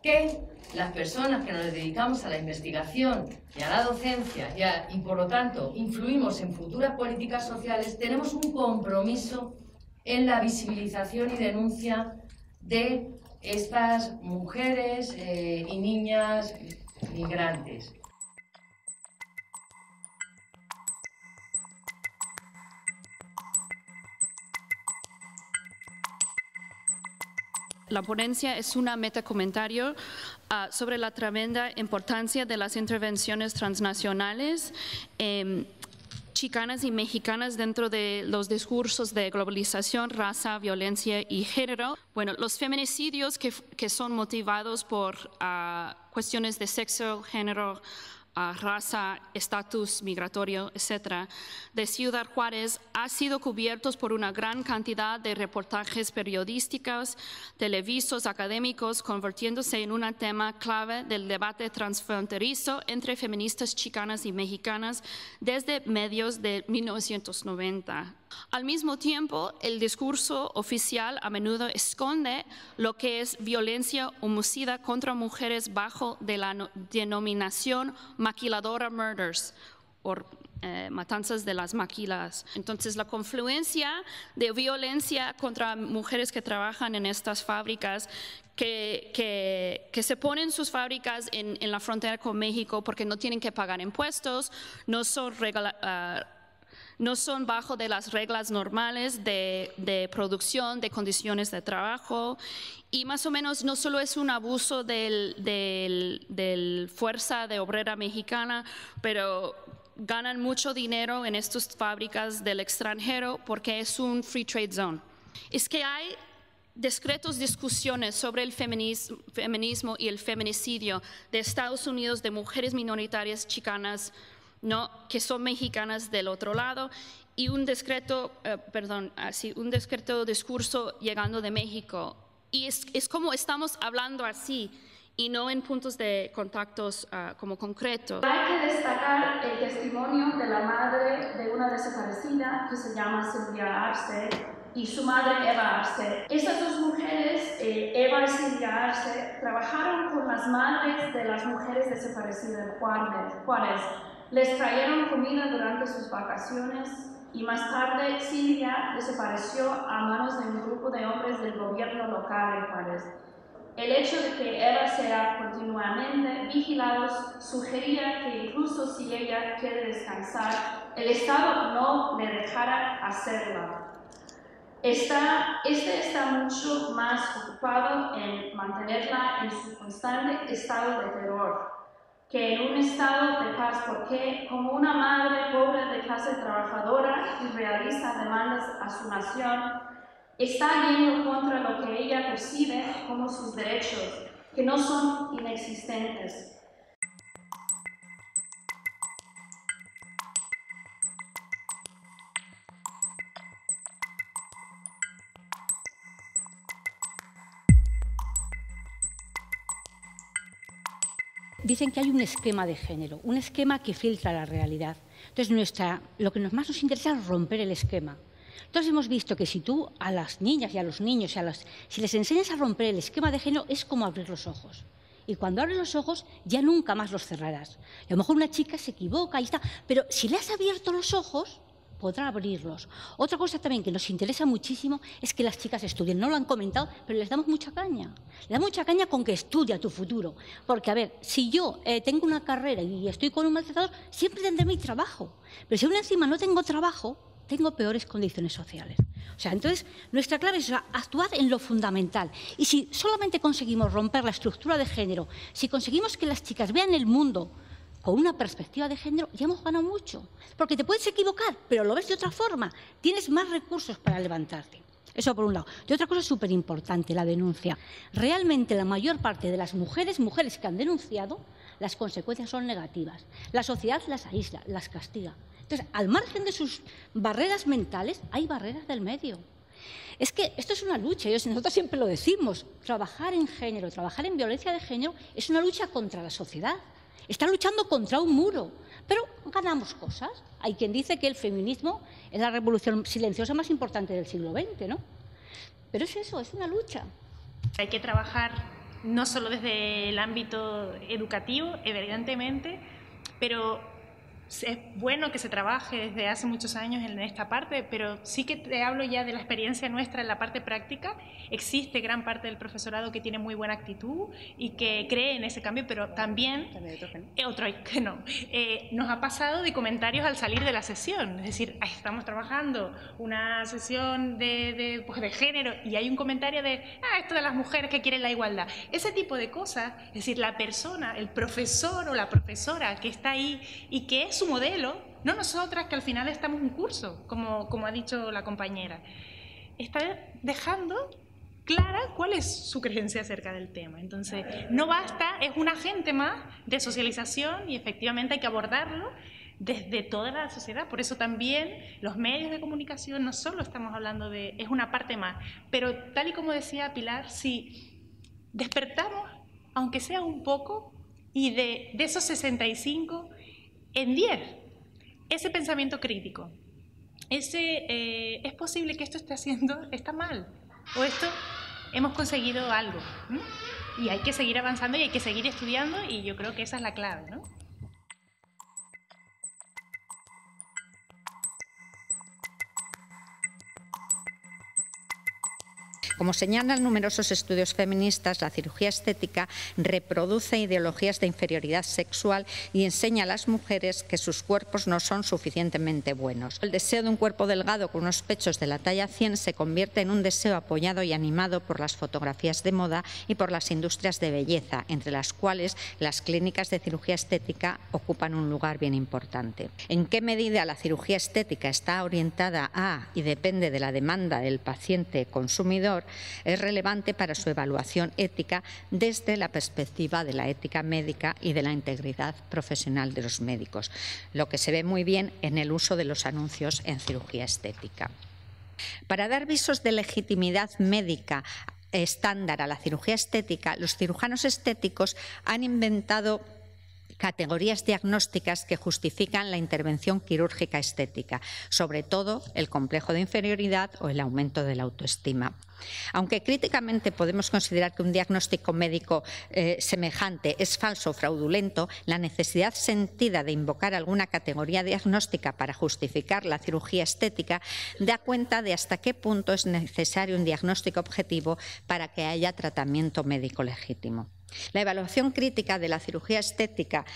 que las personas que nos dedicamos a la investigación y a la docencia y por lo tanto influimos en futuras políticas sociales, tenemos un compromiso en la visibilización y denuncia de estas mujeres y niñas migrantes. La ponencia es un metacomentario sobre la tremenda importancia de las intervenciones transnacionales chicanas y mexicanas dentro de los discursos de globalización, raza, violencia y género. Bueno, los feminicidios que son motivados por cuestiones de sexo, género, raza, estatus migratorio, etc., de Ciudad Juárez ha sido cubiertos por una gran cantidad de reportajes periodísticos, televisos, académicos, convirtiéndose en un tema clave del debate transfronterizo entre feministas chicanas y mexicanas desde mediados de 1990. Al mismo tiempo, el discurso oficial a menudo esconde lo que es violencia homicida contra mujeres bajo de la denominación maquiladora murders, o matanzas de las maquilas. Entonces, la confluencia de violencia contra mujeres que trabajan en estas fábricas que se ponen sus fábricas en la frontera con México porque no tienen que pagar impuestos, no son bajo de las reglas normales de producción, de condiciones de trabajo, y más o menos no solo es un abuso del fuerza de obrera mexicana, pero ganan mucho dinero en estas fábricas del extranjero porque es un free trade zone. Es que hay discretas discusiones sobre el feminismo y el feminicidio de Estados Unidos de mujeres minoritarias chicanas, ¿no?, que son mexicanas del otro lado, y un discreto discurso llegando de México. Y es como estamos hablando así y no en puntos de contactos como concretos. Hay que destacar el testimonio de la madre de una desaparecida que se llama Silvia Arce y su madre Eva Arce. Estas dos mujeres, Eva y Silvia Arce, trabajaron con las madres de las mujeres desaparecidas en Juárez. Les trajeron comida durante sus vacaciones y más tarde Silvia desapareció a manos de un grupo de hombres del gobierno local en Juárez. El hecho de que Eva sea continuamente vigilada sugería que incluso si ella quiere descansar, el Estado no le dejara hacerlo. Este está mucho más ocupado en mantenerla en su constante estado de terror que en un estado de paz, porque como una madre pobre de clase trabajadora y realiza demandas a su nación, está yendo contra lo que ella percibe como sus derechos, que no son inexistentes. Dicen que hay un esquema de género, un esquema que filtra la realidad. Entonces, lo que más nos interesa es romper el esquema. Entonces, hemos visto que si tú a las niñas y a los niños, si les enseñas a romper el esquema de género, es como abrir los ojos. Y cuando abres los ojos, ya nunca más los cerrarás. A lo mejor una chica se equivoca y está, pero si le has abierto los ojos, podrá abrirlos. Otra cosa también que nos interesa muchísimo es que las chicas estudien. No lo han comentado, pero les damos mucha caña. Les damos mucha caña con que estudia tu futuro. Porque, a ver, si yo tengo una carrera y estoy con un maltratador, siempre tendré mi trabajo. Pero si aún encima no tengo trabajo, tengo peores condiciones sociales. O sea, entonces, nuestra clave es actuar en lo fundamental. Y si solamente conseguimos romper la estructura de género, si conseguimos que las chicas vean el mundo con una perspectiva de género, ya hemos ganado mucho. Porque te puedes equivocar, pero lo ves de otra forma. Tienes más recursos para levantarte. Eso por un lado. Y otra cosa súper importante, la denuncia. Realmente la mayor parte de las mujeres que han denunciado, las consecuencias son negativas. La sociedad las aísla, las castiga. Entonces, al margen de sus barreras mentales, hay barreras del medio. Es que esto es una lucha, nosotros siempre lo decimos. Trabajar en género, trabajar en violencia de género es una lucha contra la sociedad. Está luchando contra un muro, pero ganamos cosas. Hay quien dice que el feminismo es la revolución silenciosa más importante del siglo XX, ¿no? Pero es eso, es una lucha. Hay que trabajar no solo desde el ámbito educativo, evidentemente, pero es bueno que se trabaje desde hace muchos años en esta parte, pero sí que te hablo ya de la experiencia nuestra en la parte práctica. Existe gran parte del profesorado que tiene muy buena actitud y que cree en ese cambio, pero también otro que no. Nos ha pasado de comentarios al salir de la sesión, es decir, estamos trabajando una sesión de género y hay un comentario de esto de las mujeres que quieren la igualdad. Ese tipo de cosas, es decir, la persona, el profesor o la profesora que está ahí y que es su modelo, no nosotras que al final estamos un curso, como ha dicho la compañera, está dejando clara cuál es su creencia acerca del tema. Entonces, no basta, es un agente más de socialización y efectivamente hay que abordarlo desde toda la sociedad. Por eso también los medios de comunicación no solo estamos hablando de, es una parte más, pero tal y como decía Pilar, si despertamos, aunque sea un poco, y de esos 65, en 10, ese pensamiento crítico, es posible que esto esté haciendo, está mal, o esto hemos conseguido algo, ¿no? Y hay que seguir avanzando y hay que seguir estudiando, y yo creo que esa es la clave, ¿no? Como señalan numerosos estudios feministas, la cirugía estética reproduce ideologías de inferioridad sexual y enseña a las mujeres que sus cuerpos no son suficientemente buenos. El deseo de un cuerpo delgado con unos pechos de la talla 100 se convierte en un deseo apoyado y animado por las fotografías de moda y por las industrias de belleza, entre las cuales las clínicas de cirugía estética ocupan un lugar bien importante. ¿En qué medida la cirugía estética está orientada a y depende de la demanda del paciente consumidor? Es relevante para su evaluación ética desde la perspectiva de la ética médica y de la integridad profesional de los médicos, lo que se ve muy bien en el uso de los anuncios en cirugía estética. Para dar visos de legitimidad médica estándar a la cirugía estética, los cirujanos estéticos han inventado categorías diagnósticas que justifican la intervención quirúrgica estética, sobre todo el complejo de inferioridad o el aumento de la autoestima. Aunque críticamente podemos considerar que un diagnóstico médico semejante es falso o fraudulento, la necesidad sentida de invocar alguna categoría diagnóstica para justificar la cirugía estética da cuenta de hasta qué punto es necesario un diagnóstico objetivo para que haya tratamiento médico legítimo. La evaluación crítica de la cirugía estética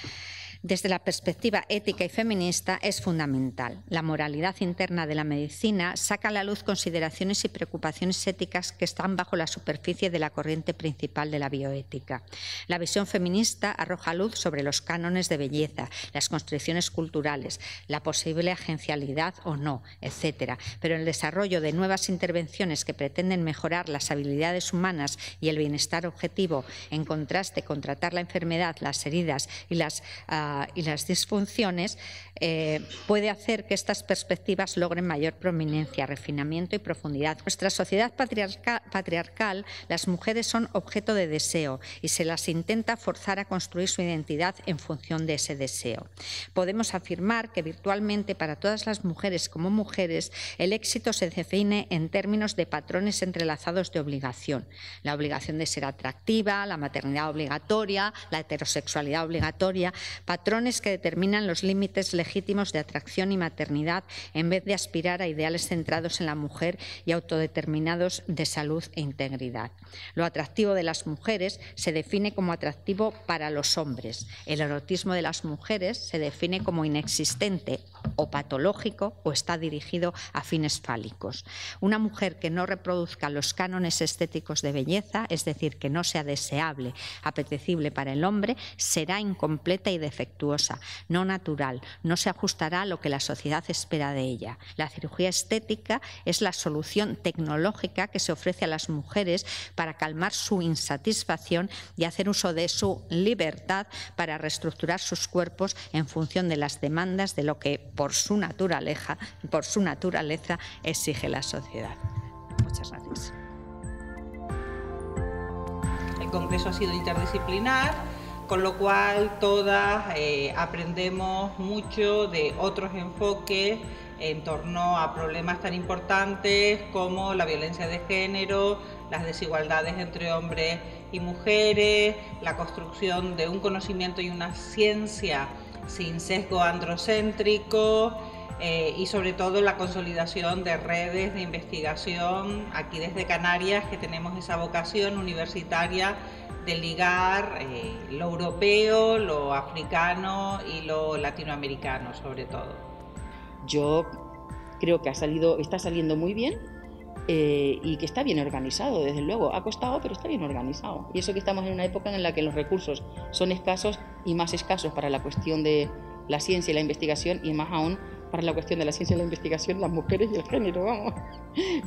desde la perspectiva ética y feminista es fundamental. La moralidad interna de la medicina saca a la luz consideraciones y preocupaciones éticas que están bajo la superficie de la corriente principal de la bioética. La visión feminista arroja luz sobre los cánones de belleza, las constricciones culturales, la posible agencialidad o no, etc. Pero el desarrollo de nuevas intervenciones que pretenden mejorar las habilidades humanas y el bienestar objetivo, en contraste con tratar la enfermedad, las heridas y las disfunciones, puede hacer que estas perspectivas logren mayor prominencia, refinamiento y profundidad. En nuestra sociedad patriarcal, las mujeres son objeto de deseo y se las intenta forzar a construir su identidad en función de ese deseo. Podemos afirmar que virtualmente para todas las mujeres como mujeres, el éxito se define en términos de patrones entrelazados de obligación. La obligación de ser atractiva, la maternidad obligatoria, la heterosexualidad obligatoria, patrones que determinan los límites legítimos de atracción y maternidad en vez de aspirar a ideales centrados en la mujer y autodeterminados de salud e integridad. Lo atractivo de las mujeres se define como atractivo para los hombres. El erotismo de las mujeres se define como inexistente o patológico o está dirigido a fines fálicos. Una mujer que no reproduzca los cánones estéticos de belleza, es decir, que no sea deseable, apetecible para el hombre, será incompleta y defectuosa, no natural, no se ajustará a lo que la sociedad espera de ella. La cirugía estética es la solución tecnológica que se ofrece a las mujeres para calmar su insatisfacción y hacer uso de su libertad para reestructurar sus cuerpos en función de las demandas de lo que por su naturaleza exige la sociedad. Muchas gracias. El congreso ha sido interdisciplinar, con lo cual todas aprendemos mucho de otros enfoques en torno a problemas tan importantes como la violencia de género, las desigualdades entre hombres y mujeres, la construcción de un conocimiento y una ciencia sin sesgo androcéntrico y sobre todo la consolidación de redes de investigación aquí desde Canarias, que tenemos esa vocación universitaria de ligar lo europeo, lo africano y lo latinoamericano sobre todo. Yo creo que está saliendo muy bien y que está bien organizado, desde luego. Ha costado, pero está bien organizado. Y eso que estamos en una época en la que los recursos son escasos y más escasos para la cuestión de la ciencia y la investigación y más aún para la cuestión de la ciencia y la investigación, las mujeres y el género, vamos.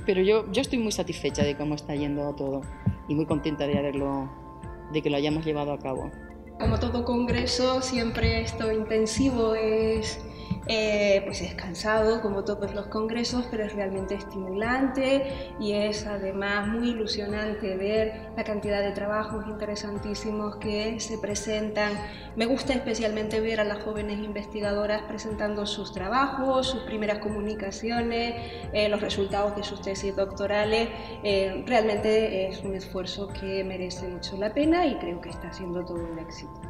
Pero yo estoy muy satisfecha de cómo está yendo todo y muy contenta de que lo hayamos llevado a cabo. Como todo congreso, siempre esto intensivo es cansado, como todos los congresos, pero es realmente estimulante y es además muy ilusionante ver la cantidad de trabajos interesantísimos que se presentan. Me gusta especialmente ver a las jóvenes investigadoras presentando sus trabajos, sus primeras comunicaciones, los resultados de sus tesis doctorales. Realmente es un esfuerzo que merece mucho la pena y creo que está siendo todo un éxito.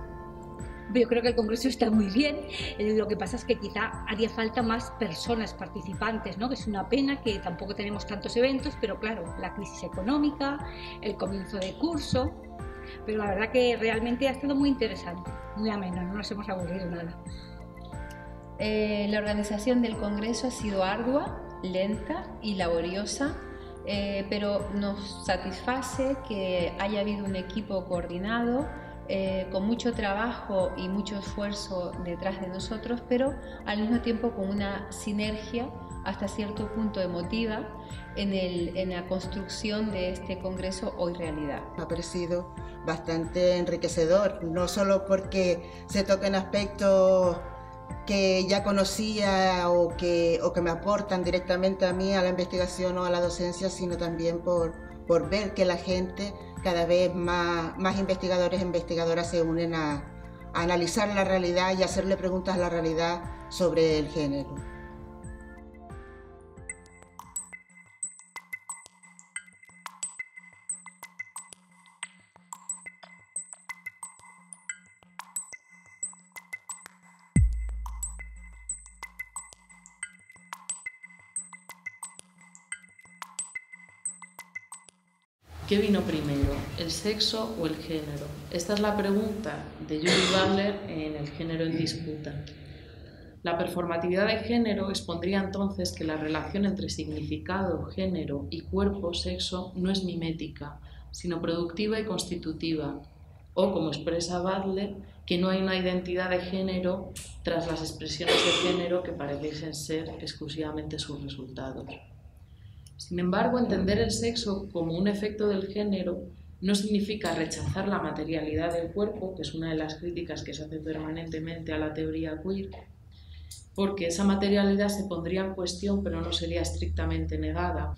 Yo creo que el congreso está muy bien, lo que pasa es que quizá haría falta más personas participantes, ¿no? Que es una pena que tampoco tenemos tantos eventos, pero claro, la crisis económica, el comienzo de curso, pero la verdad que realmente ha estado muy interesante, muy ameno, no nos hemos aburrido nada. La organización del congreso ha sido ardua, lenta y laboriosa, pero nos satisface que haya habido un equipo coordinado, con mucho trabajo y mucho esfuerzo detrás de nosotros, pero al mismo tiempo con una sinergia hasta cierto punto emotiva en la construcción de este congreso hoy realidad. Me ha parecido bastante enriquecedor, no solo porque se toquen aspectos que ya conocía o que me aportan directamente a mí, a la investigación o a la docencia, sino también por ver que la gente, cada vez más investigadores e investigadoras se unen a analizar la realidad y hacerle preguntas a la realidad sobre el género. ¿Qué vino primero, el sexo o el género? Esta es la pregunta de Judith Butler en El género en disputa. La performatividad de género expondría entonces que la relación entre significado, género y cuerpo, sexo, no es mimética, sino productiva y constitutiva, o, como expresa Butler, que no hay una identidad de género tras las expresiones de género que pareciesen ser exclusivamente sus resultados. Sin embargo, entender el sexo como un efecto del género no significa rechazar la materialidad del cuerpo, que es una de las críticas que se hace permanentemente a la teoría queer, porque esa materialidad se pondría en cuestión pero no sería estrictamente negada.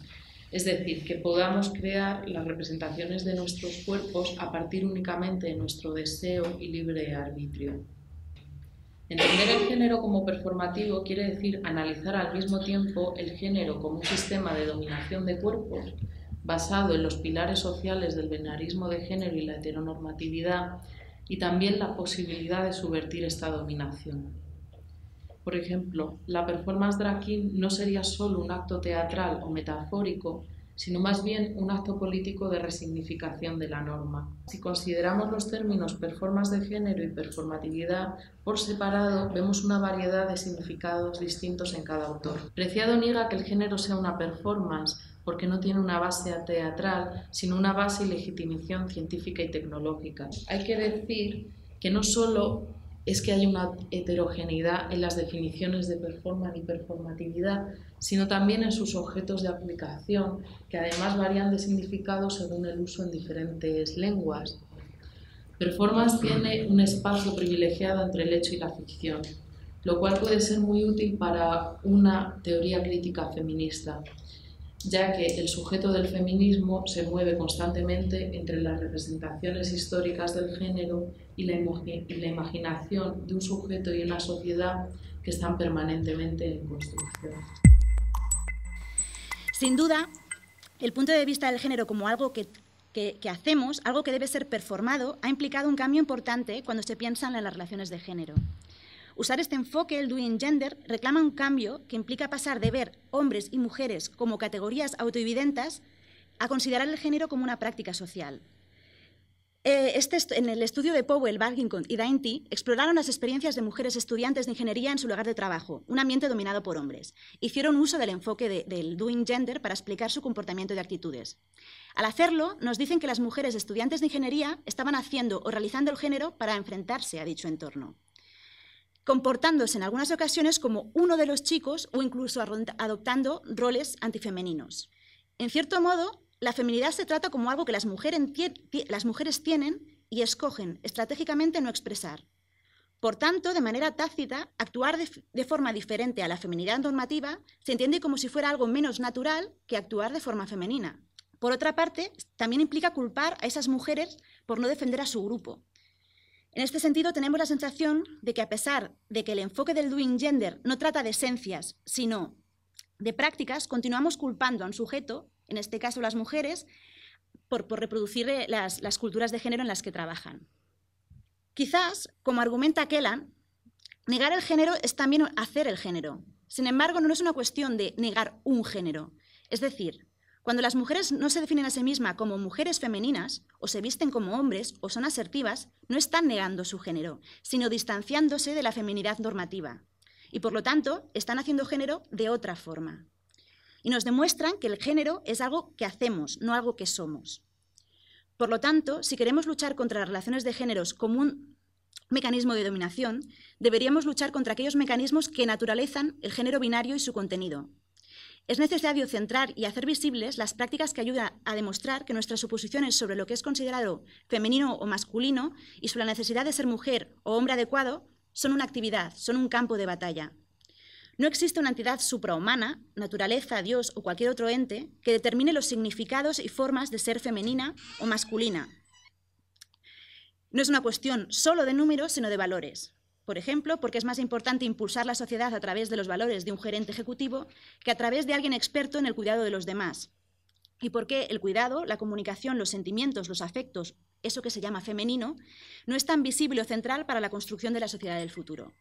Es decir, que podamos crear las representaciones de nuestros cuerpos a partir únicamente de nuestro deseo y libre arbitrio. Entender el género como performativo quiere decir analizar al mismo tiempo el género como un sistema de dominación de cuerpos basado en los pilares sociales del binarismo de género y la heteronormatividad y también la posibilidad de subvertir esta dominación. Por ejemplo, la performance drag king no sería solo un acto teatral o metafórico, sino más bien un acto político de resignificación de la norma. Si consideramos los términos performance de género y performatividad por separado, vemos una variedad de significados distintos en cada autor. Preciado niega que el género sea una performance porque no tiene una base teatral, sino una base y legitimación científica y tecnológica. Hay que decir que no solo es que hay una heterogeneidad en las definiciones de performance y performatividad, sino también en sus objetos de aplicación, que además varían de significado según el uso en diferentes lenguas. Performance tiene un espacio privilegiado entre el hecho y la ficción, lo cual puede ser muy útil para una teoría crítica feminista, ya que el sujeto del feminismo se mueve constantemente entre las representaciones históricas del género y la imaginación de un sujeto y una sociedad que están permanentemente en construcción. Sin duda, el punto de vista del género como algo que hacemos, algo que debe ser performado, ha implicado un cambio importante cuando se piensa en las relaciones de género. Usar este enfoque, el doing gender, reclama un cambio que implica pasar de ver hombres y mujeres como categorías autoevidentes a considerar el género como una práctica social. En el estudio de Powell, Barkington y Dainty exploraron las experiencias de mujeres estudiantes de ingeniería en su lugar de trabajo, un ambiente dominado por hombres. Hicieron uso del enfoque del doing gender para explicar su comportamiento y actitudes. Al hacerlo, nos dicen que las mujeres estudiantes de ingeniería estaban haciendo o realizando el género para enfrentarse a dicho entorno. comportándose en algunas ocasiones como uno de los chicos o incluso adoptando roles antifemeninos. En cierto modo, la feminidad se trata como algo que las mujeres tienen y escogen estratégicamente no expresar. Por tanto, de manera tácita, actuar de forma diferente a la feminidad normativa se entiende como si fuera algo menos natural que actuar de forma femenina. Por otra parte, también implica culpar a esas mujeres por no defender a su grupo. En este sentido, tenemos la sensación de que a pesar de que el enfoque del Doing Gender no trata de esencias, sino de prácticas, continuamos culpando a un sujeto, en este caso las mujeres, por reproducir las culturas de género en las que trabajan. Quizás, como argumenta Kellan, negar el género es también hacer el género. Sin embargo, no es una cuestión de negar un género. Es decir, cuando las mujeres no se definen a sí mismas como mujeres femeninas, o se visten como hombres, o son asertivas, no están negando su género, sino distanciándose de la feminidad normativa. Y por lo tanto, están haciendo género de otra forma. Y nos demuestran que el género es algo que hacemos, no algo que somos. Por lo tanto, si queremos luchar contra las relaciones de géneros como un mecanismo de dominación, deberíamos luchar contra aquellos mecanismos que naturalizan el género binario y su contenido. Es necesario centrar y hacer visibles las prácticas que ayudan a demostrar que nuestras suposiciones sobre lo que es considerado femenino o masculino y sobre la necesidad de ser mujer o hombre adecuado son una actividad, son un campo de batalla. No existe una entidad suprahumana, naturaleza, Dios o cualquier otro ente, que determine los significados y formas de ser femenina o masculina. No es una cuestión solo de números, sino de valores. Por ejemplo, porque es más importante impulsar la sociedad a través de los valores de un gerente ejecutivo que a través de alguien experto en el cuidado de los demás. Y porque el cuidado, la comunicación, los sentimientos, los afectos, eso que se llama femenino, no es tan visible o central para la construcción de la sociedad del futuro.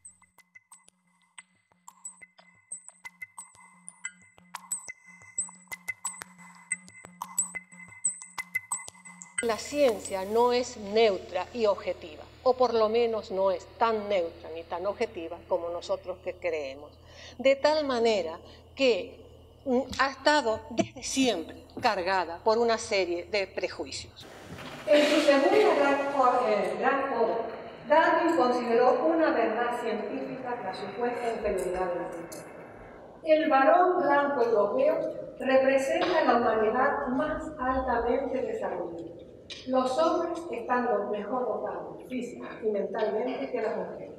La ciencia no es neutra y objetiva, o por lo menos no es tan neutra ni tan objetiva como nosotros que creemos. De tal manera que ha estado desde siempre cargada por una serie de prejuicios. En su segunda gran obra, Darwin consideró una verdad científica la supuesta inferioridad de la mujer. El varón blanco europeo representa la humanidad más altamente desarrollada. Los hombres estando mejor dotados física y mentalmente que las mujeres.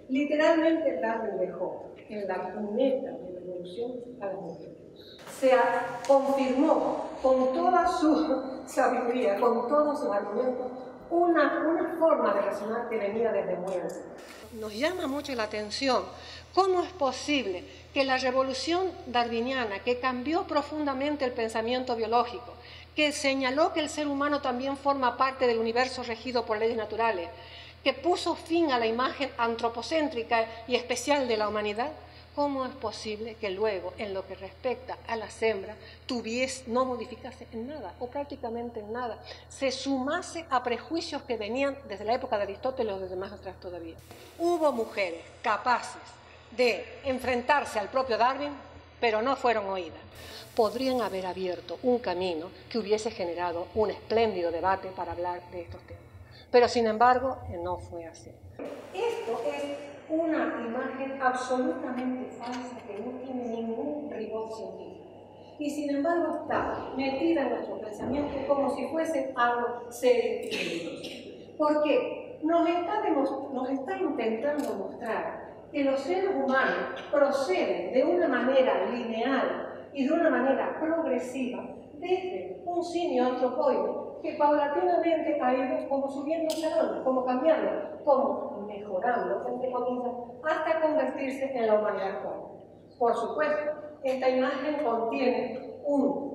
Literalmente Darwin dejó en la cuneta de la evolución a las mujeres. Se confirmó con toda su sabiduría, con todos sus argumentos, una forma de razonar que venía desde muy antes. Nos llama mucho la atención cómo es posible que la revolución darwiniana, que cambió profundamente el pensamiento biológico, que señaló que el ser humano también forma parte del universo regido por leyes naturales, que puso fin a la imagen antropocéntrica y especial de la humanidad, ¿cómo es posible que luego, en lo que respecta a las hembras, no modificase en nada, o prácticamente en nada, se sumase a prejuicios que venían desde la época de Aristóteles o desde más atrás todavía? Hubo mujeres capaces de enfrentarse al propio Darwin, pero no fueron oídas. Podrían haber abierto un camino que hubiese generado un espléndido debate para hablar de estos temas. Pero, sin embargo, no fue así. Esto es una imagen absolutamente falsa que no tiene ningún rigor científico. Y, sin embargo, está metida en nuestro pensamiento como si fuese algo serio y peligroso. ¿Por qué? Nos está intentando mostrar que los seres humanos proceden de una manera lineal y de una manera progresiva desde un simio antropoide que paulatinamente ha ido como subiendo escalones, como cambiando, como mejorando, entre comillas, hasta convertirse en la humanidad actual. Por supuesto, esta imagen contiene un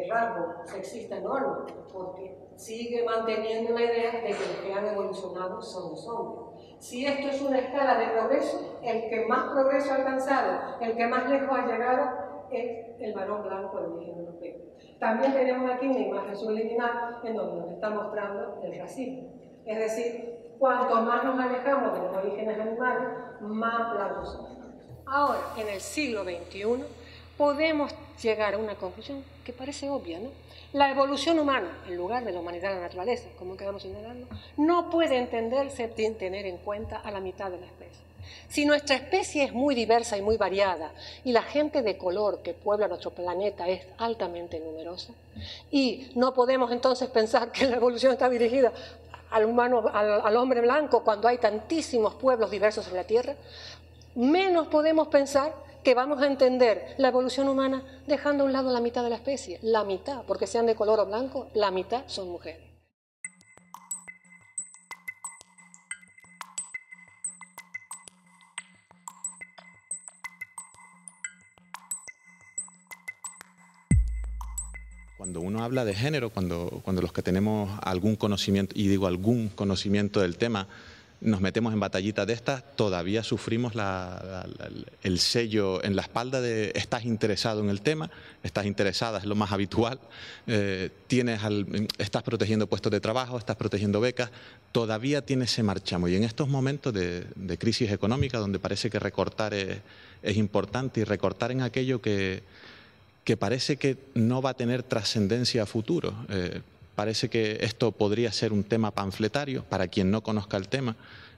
rasgo sexista enorme, porque sigue manteniendo la idea de que los que han evolucionado son los hombres. Si esto es una escala de progreso, el que más progreso ha alcanzado, el que más lejos ha llegado, es el varón blanco de origen europeo. También tenemos aquí una imagen subliminal en donde nos está mostrando el racismo. Es decir, cuanto más nos alejamos de los orígenes animales, más blancos somos. Ahora, en el siglo XXI, podemos llegar a una conclusión que parece obvia, ¿no? La evolución humana, en lugar de la humanidad de la naturaleza, como quedamos señalando, no puede entenderse sin tener en cuenta a la mitad de la especie. Si nuestra especie es muy diversa y muy variada, y la gente de color que puebla nuestro planeta es altamente numerosa, y no podemos entonces pensar que la evolución está dirigida al hombre blanco cuando hay tantísimos pueblos diversos en la Tierra, menos podemos pensar que vamos a entender la evolución humana dejando a un lado la mitad de la especie. La mitad, porque sean de color o blanco, la mitad son mujeres. Cuando uno habla de género, cuando los que tenemos algún conocimiento, y digo algún conocimiento del tema, nos metemos en batallitas de estas, todavía sufrimos el sello en la espalda de estás interesado en el tema, estás interesada, es lo más habitual, estás protegiendo puestos de trabajo, estás protegiendo becas, todavía tiene ese marchamo. Y en estos momentos de crisis económica, donde parece que recortar es importante, y recortar en aquello que parece que no va a tener trascendencia a futuro. Parece que esto podría ser un tema panfletario para quien no conozca el tema.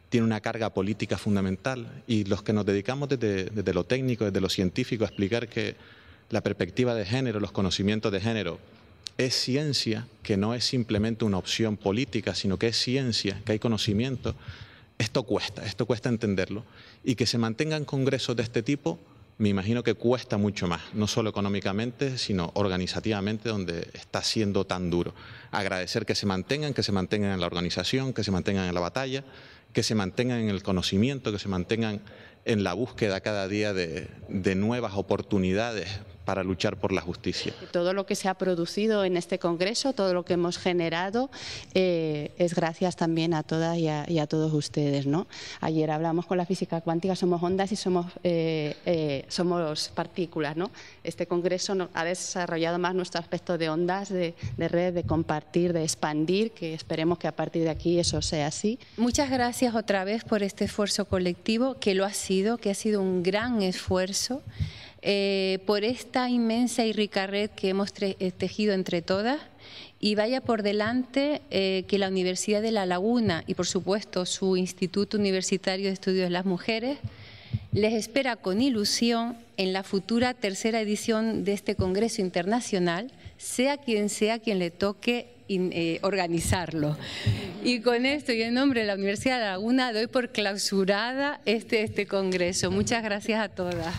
Tiene una carga política fundamental, y los que nos dedicamos desde lo técnico, desde lo científico, a explicar que la perspectiva de género, los conocimientos de género, es ciencia, que no es simplemente una opción política, sino que es ciencia, que hay conocimiento. Esto cuesta entenderlo. Y que se mantengan congresos de este tipo, me imagino que cuesta mucho más, no solo económicamente, sino organizativamente, donde está siendo tan duro. Agradecer que se mantengan en la organización, que se mantengan en la batalla, que se mantengan en el conocimiento, que se mantengan en la búsqueda cada día de nuevas oportunidades para luchar por la justicia. Todo lo que se ha producido en este congreso, todo lo que hemos generado, es gracias también a todas y a todos ustedes, ¿no? Ayer hablamos con la física cuántica, somos ondas y somos partículas, ¿no? Este congreso ha desarrollado más nuestro aspecto de ondas, de red, de compartir, de expandir, que esperemos que a partir de aquí eso sea así. Muchas gracias otra vez por este esfuerzo colectivo, que ha sido un gran esfuerzo. Por esta inmensa y rica red que hemos tejido entre todas, y vaya por delante que la Universidad de La Laguna y por supuesto su Instituto Universitario de Estudios de las Mujeres les espera con ilusión en la futura tercera edición de este Congreso Internacional, sea quien le toque organizarlo. Y con esto y en nombre de la Universidad de La Laguna doy por clausurada este Congreso. Muchas gracias a todas.